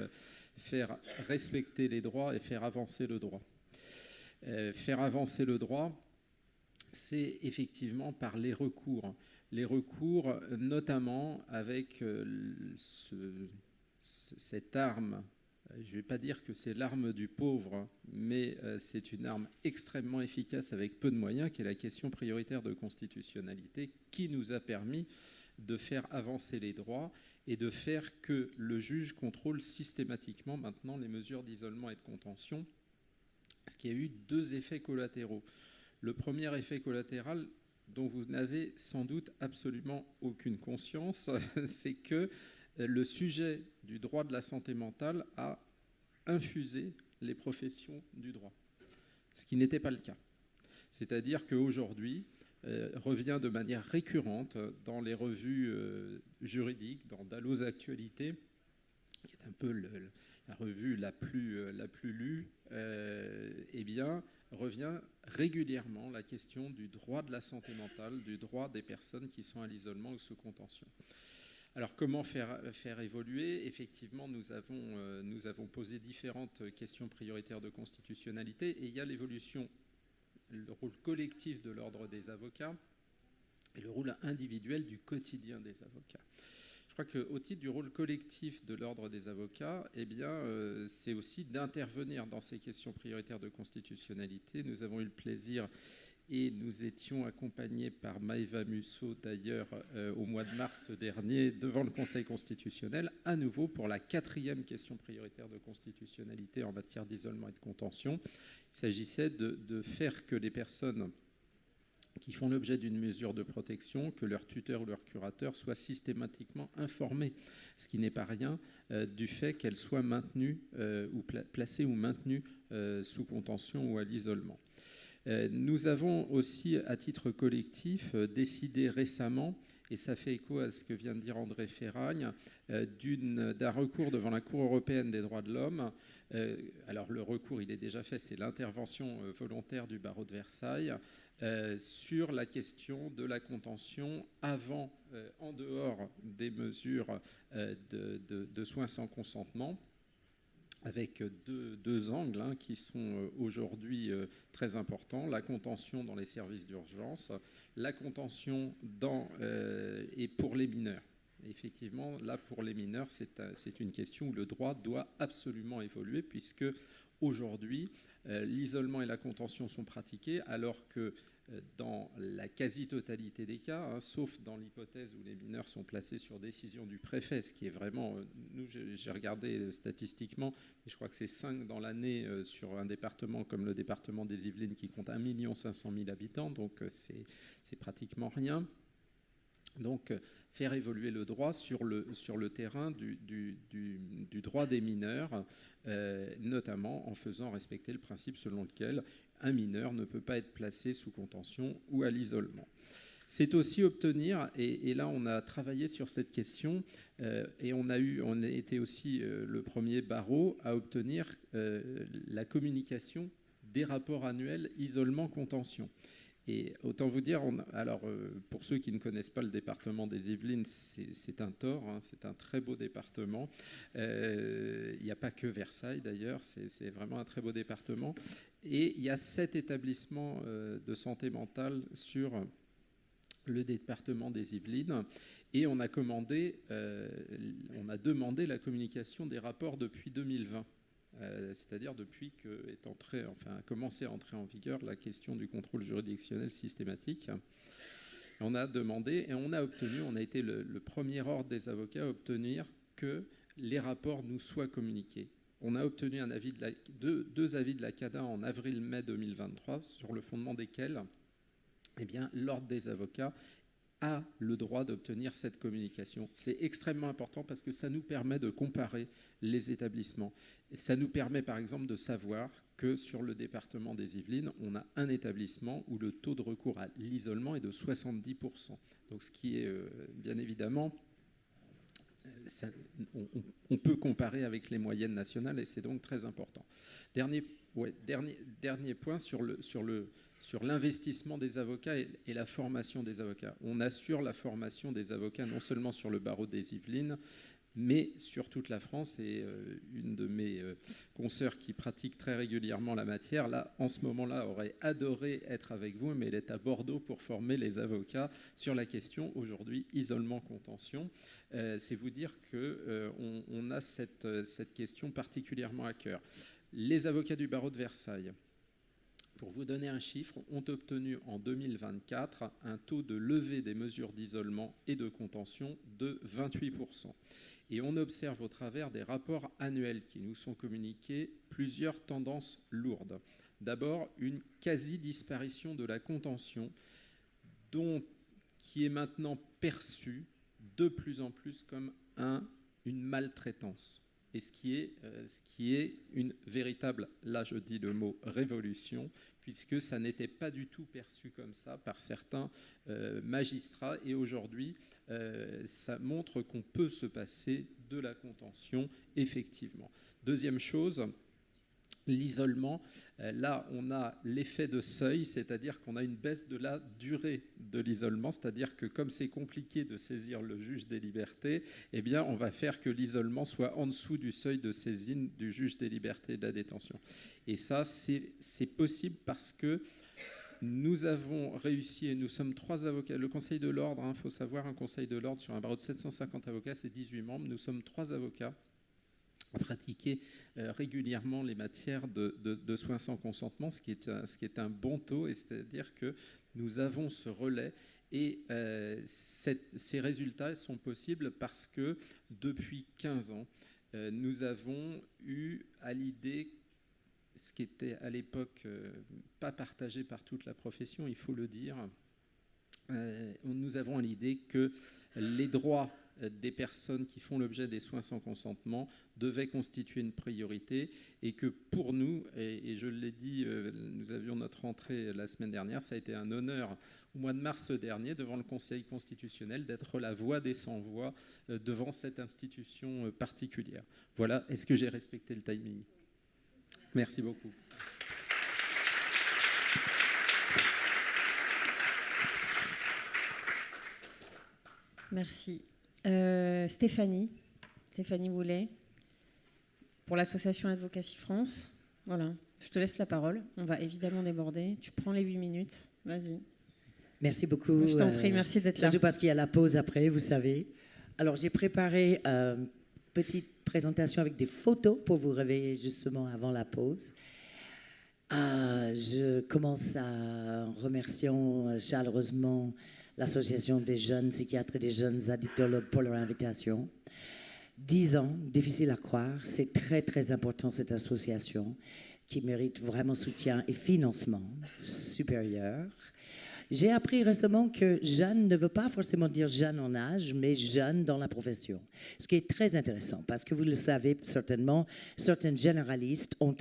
faire respecter les droits et faire avancer le droit. Faire avancer le droit, c'est effectivement par les recours. Les recours, notamment avec cette arme. Je ne vais pas dire que c'est l'arme du pauvre, mais c'est une arme extrêmement efficace avec peu de moyens, qui est la question prioritaire de constitutionnalité, qui nous a permis de faire avancer les droits et de faire que le juge contrôle systématiquement maintenant les mesures d'isolement et de contention, ce qui a eu 2 effets collatéraux. Le premier effet collatéral, dont vous n'avez sans doute absolument aucune conscience, c'est que le sujet du droit de la santé mentale a infusé les professions du droit, ce qui n'était pas le cas. C'est-à-dire qu'aujourd'hui, revient de manière récurrente dans les revues juridiques, dans Dalloz Actualité, qui est un peu la revue la plus lue, eh bien, revient régulièrement la question du droit de la santé mentale, du droit des personnes qui sont à l'isolement ou sous contention. Alors, comment faire évoluer? Effectivement, nous avons posé différentes questions prioritaires de constitutionnalité, et il y a l'évolution, le rôle collectif de l'ordre des avocats et le rôle individuel du quotidien des avocats. Je crois qu'au titre du rôle collectif de l'ordre des avocats, eh bien, c'est aussi d'intervenir dans ces questions prioritaires de constitutionnalité. Nous avons eu le plaisir, et nous étions accompagnés par Maëva Musso, d'ailleurs, au mois de mars dernier, devant le Conseil constitutionnel, à nouveau pour la 4e question prioritaire de constitutionnalité en matière d'isolement et de contention. Il s'agissait de faire que les personnes qui font l'objet d'une mesure de protection, que leur tuteur ou leur curateur soient systématiquement informés, ce qui n'est pas rien, du fait qu'elles soient maintenues ou placées ou maintenues sous contention ou à l'isolement. Nous avons aussi, à titre collectif, décidé récemment, et ça fait écho à ce que vient de dire André Ferragne, d'un recours devant la Cour européenne des droits de l'homme. Alors le recours, il est déjà fait, c'est l'intervention volontaire du barreau de Versailles sur la question de la contention avant, en dehors des mesures de soins sans consentement. avec deux angles qui sont aujourd'hui très importants. La contention dans les services d'urgence, la contention et pour les mineurs. Effectivement, là, pour les mineurs, c'est une question où le droit doit absolument évoluer, puisque aujourd'hui, l'isolement et la contention sont pratiqués, alors que dans la quasi-totalité des cas, sauf dans l'hypothèse où les mineurs sont placés sur décision du préfet, ce qui est vraiment... Nous, j'ai regardé statistiquement, et je crois que c'est 5 dans l'année sur un département comme le département des Yvelines qui compte 1 500 000 habitants, donc c'est pratiquement rien. Donc, faire évoluer le droit sur le terrain du droit des mineurs, notamment en faisant respecter le principe selon lequel un mineur ne peut pas être placé sous contention ou à l'isolement. C'est aussi obtenir, et là on a travaillé sur cette question, et on a été aussi le premier barreau à obtenir la communication des rapports annuels isolement-contention. Et autant vous dire, pour ceux qui ne connaissent pas le département des Yvelines, c'est un tort, c'est un très beau département. Il n'y a pas que Versailles d'ailleurs, c'est vraiment un très beau département. Et il y a 7 établissements de santé mentale sur le département des Yvelines. Et on a demandé la communication des rapports depuis 2020. C'est-à-dire depuis a commencé à entrer en vigueur la question du contrôle juridictionnel systématique. On a demandé et on a obtenu, on a été le premier ordre des avocats à obtenir que les rapports nous soient communiqués. On a obtenu deux avis de la CADA en avril-mai 2023, sur le fondement desquels l'ordre des avocats a le droit d'obtenir cette communication. C'est extrêmement important parce que ça nous permet de comparer les établissements. Et ça nous permet par exemple de savoir que sur le département des Yvelines, on a un établissement où le taux de recours à l'isolement est de 70%. Donc ce qui est bien évidemment, on peut comparer avec les moyennes nationales et c'est donc très important. Dernier point sur l'investissement des avocats et la formation des avocats. On assure la formation des avocats non seulement sur le barreau des Yvelines, mais sur toute la France. Et une de mes consoeurs qui pratique très régulièrement la matière, là, en ce moment-là, aurait adoré être avec vous, mais elle est à Bordeaux pour former les avocats sur la question, aujourd'hui, isolement-contention. C'est vous dire qu'on a cette question particulièrement à cœur. Les avocats du barreau de Versailles, pour vous donner un chiffre, ont obtenu en 2024 un taux de levée des mesures d'isolement et de contention de 28%. Et on observe au travers des rapports annuels qui nous sont communiqués plusieurs tendances lourdes. D'abord, une quasi-disparition de la contention qui est maintenant perçue de plus en plus comme une maltraitance. Et ce qui est une véritable, là je dis le mot révolution, puisque ça n'était pas du tout perçu comme ça par certains magistrats. Et aujourd'hui, ça montre qu'on peut se passer de la contention, effectivement. Deuxième chose, l'isolement. Là, on a l'effet de seuil, c'est-à-dire qu'on a une baisse de la durée de l'isolement, c'est-à-dire que comme c'est compliqué de saisir le juge des libertés, eh bien, on va faire que l'isolement soit en dessous du seuil de saisine du juge des libertés et de la détention. Et ça, c'est possible parce que nous avons réussi, et nous sommes 3 avocats. Le Conseil de l'Ordre, il faut savoir, un Conseil de l'Ordre sur un barreau de 750 avocats, c'est 18 membres. Nous sommes 3 avocats à pratiquer régulièrement les matières de soins sans consentement, ce qui est un bon taux, et c'est-à-dire que nous avons ce relais. Et ces résultats sont possibles parce que depuis 15 ans, nous avons eu à l'idée, ce qui était à l'époque pas partagé par toute la profession, il faut le dire, nous avons à l'idée que les droits des personnes qui font l'objet des soins sans consentement devaient constituer une priorité et que pour nous, et je l'ai dit, nous avions notre rentrée la semaine dernière, ça a été un honneur au mois de mars dernier devant le Conseil constitutionnel d'être la voix des sans-voix devant cette institution particulière. Voilà, est-ce que j'ai respecté le timing ? Merci beaucoup. Merci. Stéphanie Boulet. pour l'association Advocacy France. Voilà, je te laisse la parole. On va évidemment déborder. Tu prends les 8 minutes. Vas-y. Merci beaucoup. Je t'en prie, merci d'être là. Surtout parce qu'il y a la pause après, vous savez. Alors, j'ai préparé une petite présentation avec des photos pour vous réveiller justement avant la pause. Je commence en remerciant chaleureusement l'Association des jeunes psychiatres et des jeunes addictologues pour leur invitation. 10 ans, difficile à croire, c'est très très important cette association qui mérite vraiment soutien et financement supérieur. J'ai appris récemment que jeune ne veut pas forcément dire jeune en âge, mais jeune dans la profession. Ce qui est très intéressant, parce que vous le savez certainement, certains généralistes ont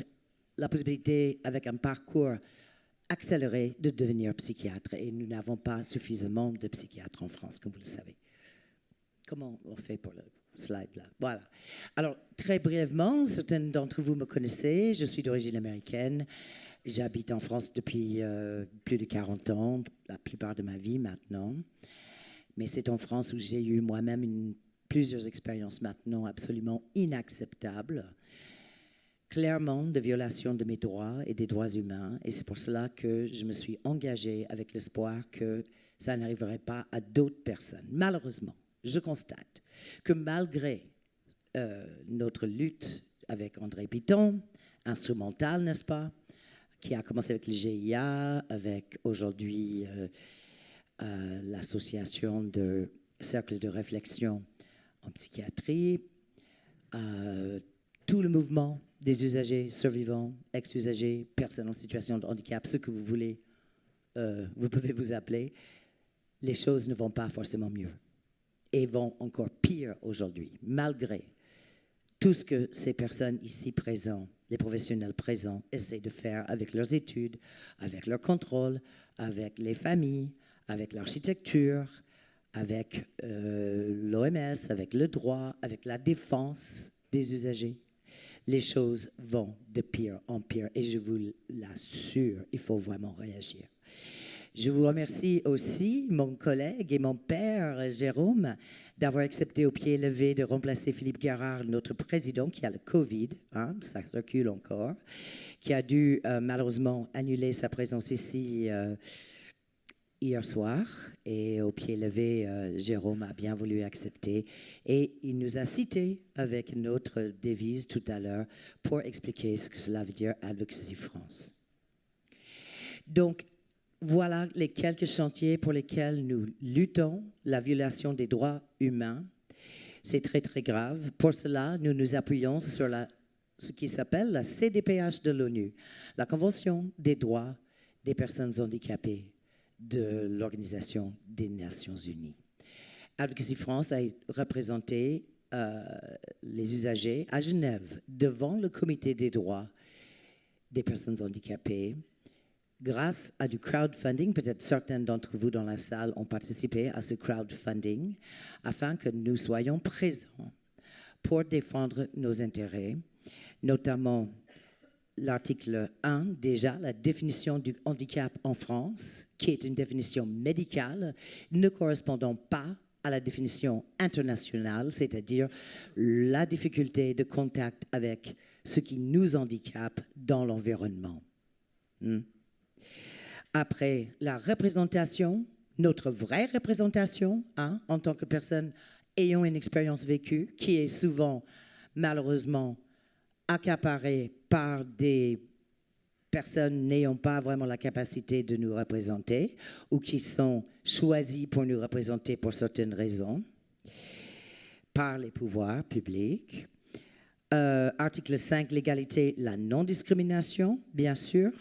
la possibilité, avec un parcours accéléré, de devenir psychiatre. Et nous n'avons pas suffisamment de psychiatres en France, comme vous le savez. Comment on fait pour le slide là? Voilà. Alors, très brièvement, certains d'entre vous me connaissez. Je suis d'origine américaine. J'habite en France depuis plus de 40 ans, la plupart de ma vie maintenant. Mais c'est en France où j'ai eu moi-même plusieurs expériences maintenant absolument inacceptables, clairement de violation de mes droits et des droits humains. Et c'est pour cela que je me suis engagée avec l'espoir que ça n'arriverait pas à d'autres personnes. Malheureusement, je constate que malgré notre lutte avec André Piton, instrumentale, n'est-ce pas, qui a commencé avec le GIA, avec aujourd'hui l'association de cercles de réflexion en psychiatrie, tout le mouvement des usagers, survivants, ex-usagers, personnes en situation de handicap, ce que vous voulez, vous pouvez vous appeler, les choses ne vont pas forcément mieux et vont encore pire aujourd'hui, malgré tout ce que ces personnes ici présentes, les professionnels présents, essaient de faire avec leurs études, avec leur contrôle, avec les familles, avec l'architecture, avec l'OMS, avec le droit, avec la défense des usagers. Les choses vont de pire en pire et je vous l'assure, il faut vraiment réagir. Je vous remercie aussi, mon collègue et mon père, Jérôme, d'avoir accepté au pied levé de remplacer Philippe Guérard, notre président, qui a le Covid, hein, ça circule encore, qui a dû malheureusement annuler sa présence ici hier soir. Et au pied levé, Jérôme a bien voulu accepter. Et il nous a cités avec notre devise tout à l'heure pour expliquer ce que cela veut dire Advocacy France. Donc, voilà les quelques chantiers pour lesquels nous luttons, la violation des droits humains. C'est très, très grave. Pour cela, nous nous appuyons sur ce qui s'appelle la CDPH de l'ONU, la Convention des droits des personnes handicapées de l'Organisation des Nations Unies. Advocacy France a représenté les usagers à Genève devant le Comité des droits des personnes handicapées. Grâce à du crowdfunding, peut-être certains d'entre vous dans la salle ont participé à ce crowdfunding, afin que nous soyons présents pour défendre nos intérêts, notamment l'article 1, déjà, la définition du handicap en France, qui est une définition médicale ne correspondant pas à la définition internationale, c'est-à-dire la difficulté de contact avec ce qui nous handicape dans l'environnement. Après, la représentation, notre vraie représentation, hein, en tant que personne ayant une expérience vécue, qui est souvent, malheureusement, accaparée par des personnes n'ayant pas vraiment la capacité de nous représenter ou qui sont choisies pour nous représenter pour certaines raisons par les pouvoirs publics. Article 5, l'égalité, la non-discrimination, bien sûr.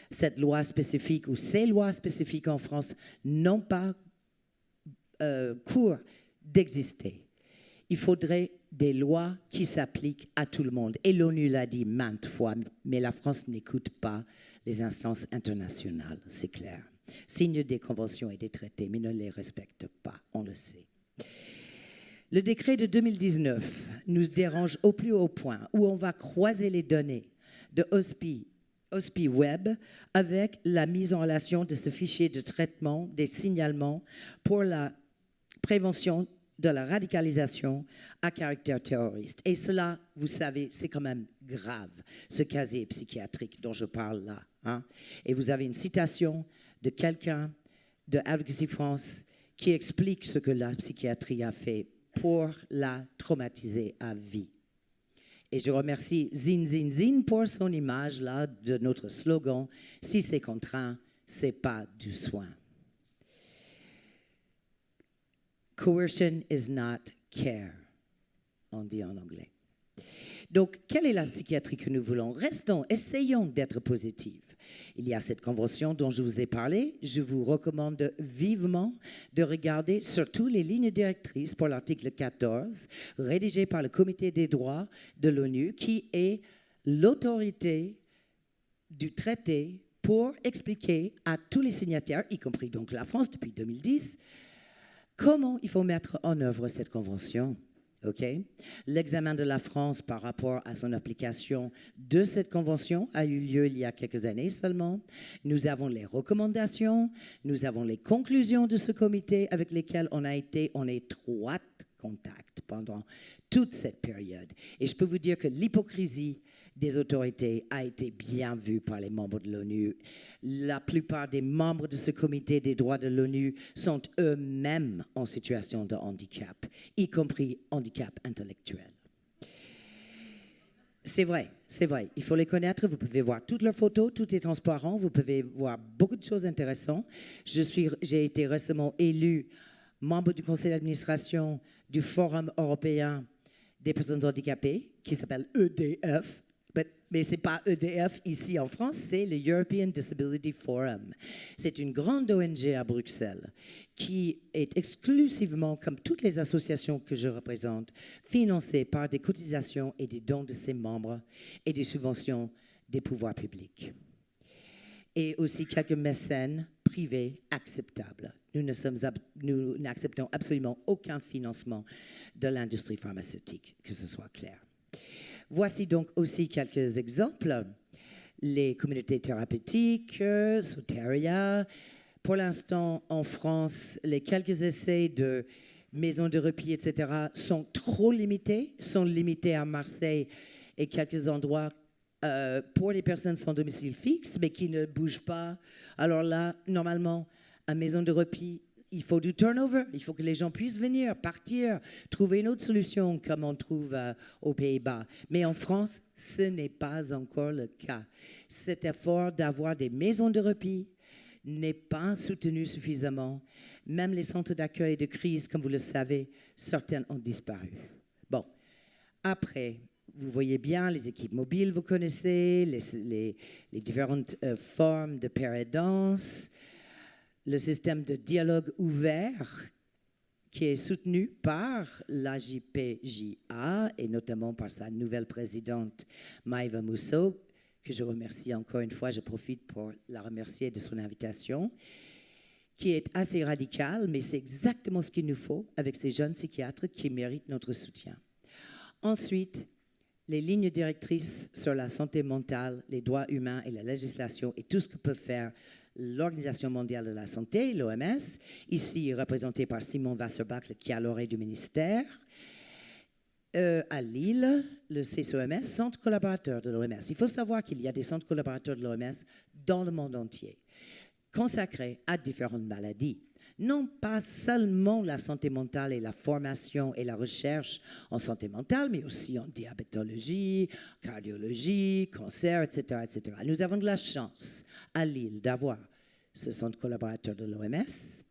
Cette loi spécifique ou ces lois spécifiques en France n'ont pas cours d'exister. Il faudrait des lois qui s'appliquent à tout le monde. Et l'ONU l'a dit maintes fois, mais la France n'écoute pas les instances internationales, c'est clair. Signe des conventions et des traités, mais ne les respecte pas, on le sait. Le décret de 2019 nous dérange au plus haut point, où on va croiser les données de OSPI Web avec la mise en relation de ce fichier de traitement des signalements pour la prévention de la radicalisation à caractère terroriste. Et cela, vous savez, c'est quand même grave, ce casier psychiatrique dont je parle là. Hein. Et vous avez une citation de quelqu'un de Advocacy France qui explique ce que la psychiatrie a fait pour la traumatiser à vie. Et je remercie Zine Zine Zine pour son image là de notre slogan « Si c'est contraint, c'est pas du soin ». Coercion is not care, on dit en anglais. Donc, quelle est la psychiatrie que nous voulons? Restons, essayons d'être positifs. Il y a cette convention dont je vous ai parlé. Je vous recommande vivement de regarder surtout les lignes directrices pour l'article 14, rédigé par le Comité des droits de l'ONU, qui est l'autorité du traité pour expliquer à tous les signataires, y compris donc la France depuis 2010, comment il faut mettre en œuvre cette convention. Okay. L'examen de la France par rapport à son application de cette convention a eu lieu il y a quelques années seulement. Nous avons les recommandations, nous avons les conclusions de ce comité avec lesquelles on a été en étroit contact pendant toute cette période. Et je peux vous dire que l'hypocrisie des autorités a été bien vue par les membres de l'ONU. La plupart des membres de ce comité des droits de l'ONU sont eux-mêmes en situation de handicap, y compris handicap intellectuel. C'est vrai, il faut les connaître, vous pouvez voir toutes leurs photos, tout est transparent, vous pouvez voir beaucoup de choses intéressantes. J'ai été récemment élu membre du conseil d'administration du Forum européen des personnes handicapées, qui s'appelle EDF, mais ce n'est pas EDF ici en France, c'est le European Disability Forum. C'est une grande ONG à Bruxelles qui est exclusivement, comme toutes les associations que je représente, financée par des cotisations et des dons de ses membres et des subventions des pouvoirs publics. Et aussi quelques mécènes privés acceptables. Nous n'acceptons absolument aucun financement de l'industrie pharmaceutique, que ce soit clair. Voici donc aussi quelques exemples. Les communautés thérapeutiques, Soteria. Pour l'instant, en France, les quelques essais de maisons de repli, etc., sont trop limités, sont limités à Marseille et quelques endroits pour les personnes sans domicile fixe, mais qui ne bougent pas. Alors là, normalement, à maison de repli, il faut du turnover, il faut que les gens puissent venir, partir, trouver une autre solution comme on trouve aux Pays-Bas. Mais en France, ce n'est pas encore le cas. Cet effort d'avoir des maisons de repli n'est pas soutenu suffisamment. Même les centres d'accueil de crise, comme vous le savez, certains ont disparu. Bon, après, vous voyez bien les équipes mobiles, vous connaissez, les différentes formes de pair et danse, le système de dialogue ouvert qui est soutenu par la JPJA et notamment par sa nouvelle présidente Maïva Mousseau, que je remercie encore une fois, je profite pour la remercier de son invitation, qui est assez radicale, mais c'est exactement ce qu'il nous faut avec ces jeunes psychiatres qui méritent notre soutien. Ensuite, les lignes directrices sur la santé mentale, les droits humains et la législation et tout ce que peut faire l'Organisation mondiale de la santé, l'OMS, ici représentée par Simon Wasserbach, qui est à l'oreille du ministère. À Lille, le CCOMS, centre collaborateur de l'OMS. Il faut savoir qu'il y a des centres collaborateurs de l'OMS dans le monde entier, consacrés à différentes maladies. Non pas seulement la santé mentale et la formation et la recherche en santé mentale, mais aussi en diabétologie, cardiologie, cancer, etc., etc. Nous avons de la chance à Lille d'avoir ce centre collaborateur de l'OMS.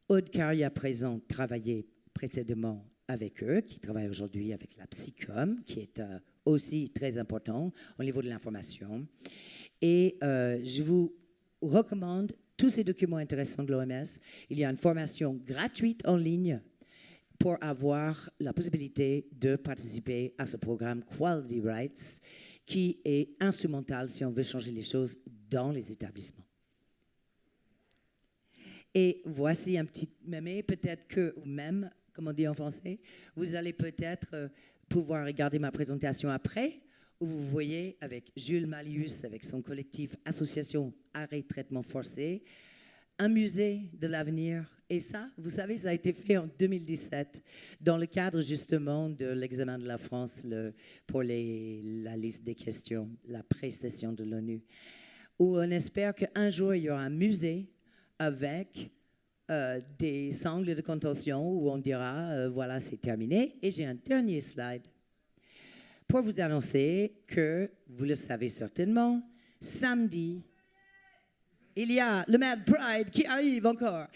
Aude Carrier, à présent, travaillait précédemment avec eux, qui travaille aujourd'hui avec la Psycom, qui est aussi très important au niveau de l'information. Et je vous recommande tous ces documents intéressants de l'OMS. Il y a une formation gratuite en ligne pour avoir la possibilité de participer à ce programme Quality Rights qui est instrumental si on veut changer les choses dans les établissements. Et voici un petit mémé, peut-être que même, comme on dit en français, vous allez peut-être pouvoir regarder ma présentation après, où vous voyez avec Jules Malius, avec son collectif Association Arrêt Traitement Forcé, un musée de l'avenir Et ça, vous savez, ça a été fait en 2017, dans le cadre justement de l'examen de la France pour la liste des questions, la pré-session de l'ONU, où on espère qu'un jour, il y aura un musée avec des sangles de contention où on dira, voilà, c'est terminé. Et j'ai un dernier slide pour vous annoncer que, vous le savez certainement, samedi, il y a le Mad Pride qui arrive encore.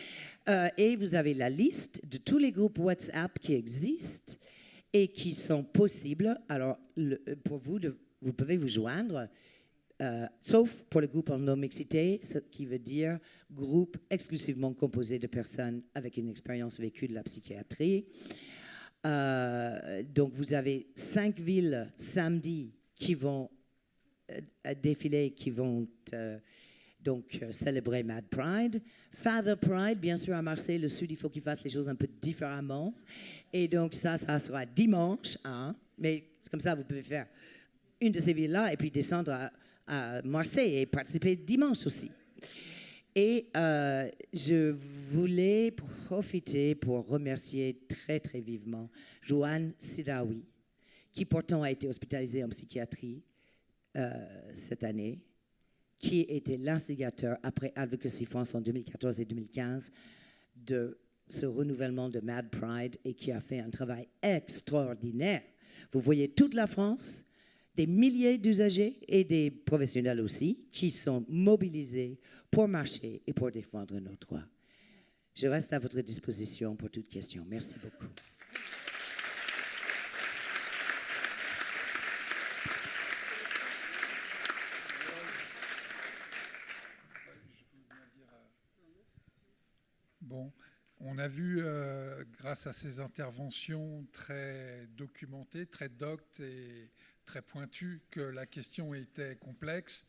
Et vous avez la liste de tous les groupes WhatsApp qui existent et qui sont possibles. Alors, pour vous, vous pouvez vous joindre, sauf pour le groupe en non-mixité, ce qui veut dire groupe exclusivement composé de personnes avec une expérience vécue de la psychiatrie. Donc, vous avez 5 villes samedi qui vont défiler, qui vont donc célébrer Mad Pride. Father Pride, bien sûr, à Marseille, le Sud, il faut qu'ils fassent les choses un peu différemment. Et donc, ça sera dimanche. Hein, mais c'est comme ça, vous pouvez faire une de ces villes-là et puis descendre à Marseille et participer dimanche aussi. Et je voulais profiter pour remercier très, très vivement Joanne Sidawi, qui pourtant a été hospitalisée en psychiatrie cette année, qui était l'instigateur, après Advocacy France en 2014 et 2015, de ce renouvellement de Mad Pride et qui a fait un travail extraordinaire. Vous voyez toute la France, des milliers d'usagers et des professionnels aussi, qui sont mobilisés pour marcher et pour défendre nos droits. Je reste à votre disposition pour toute question. Merci beaucoup. Bon, on a vu, grâce à ces interventions très documentées, très doctes et très pointues, que la question était complexe.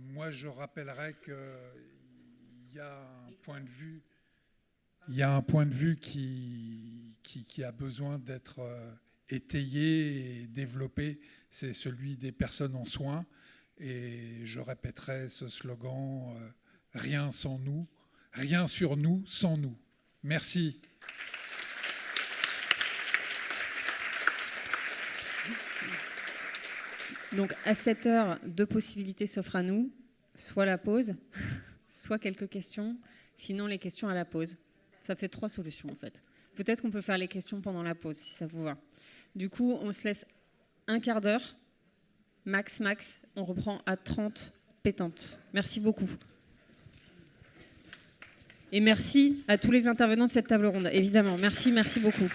Moi, je rappellerai qu'il y a un point de vue, qui a besoin d'être étayé et développé. C'est celui des personnes en soins. Et je répéterai ce slogan, rien sans nous. Rien sur nous sans nous. Merci. Donc, à cette heure, 2 possibilités s'offrent à nous. Soit la pause, soit quelques questions. Sinon, les questions à la pause. Ça fait 3 solutions, en fait. Peut-être qu'on peut faire les questions pendant la pause, si ça vous va. Du coup, on se laisse un quart d'heure. Max. On reprend à 30 pétantes. Merci beaucoup. Et merci à tous les intervenants de cette table ronde, évidemment. Merci beaucoup.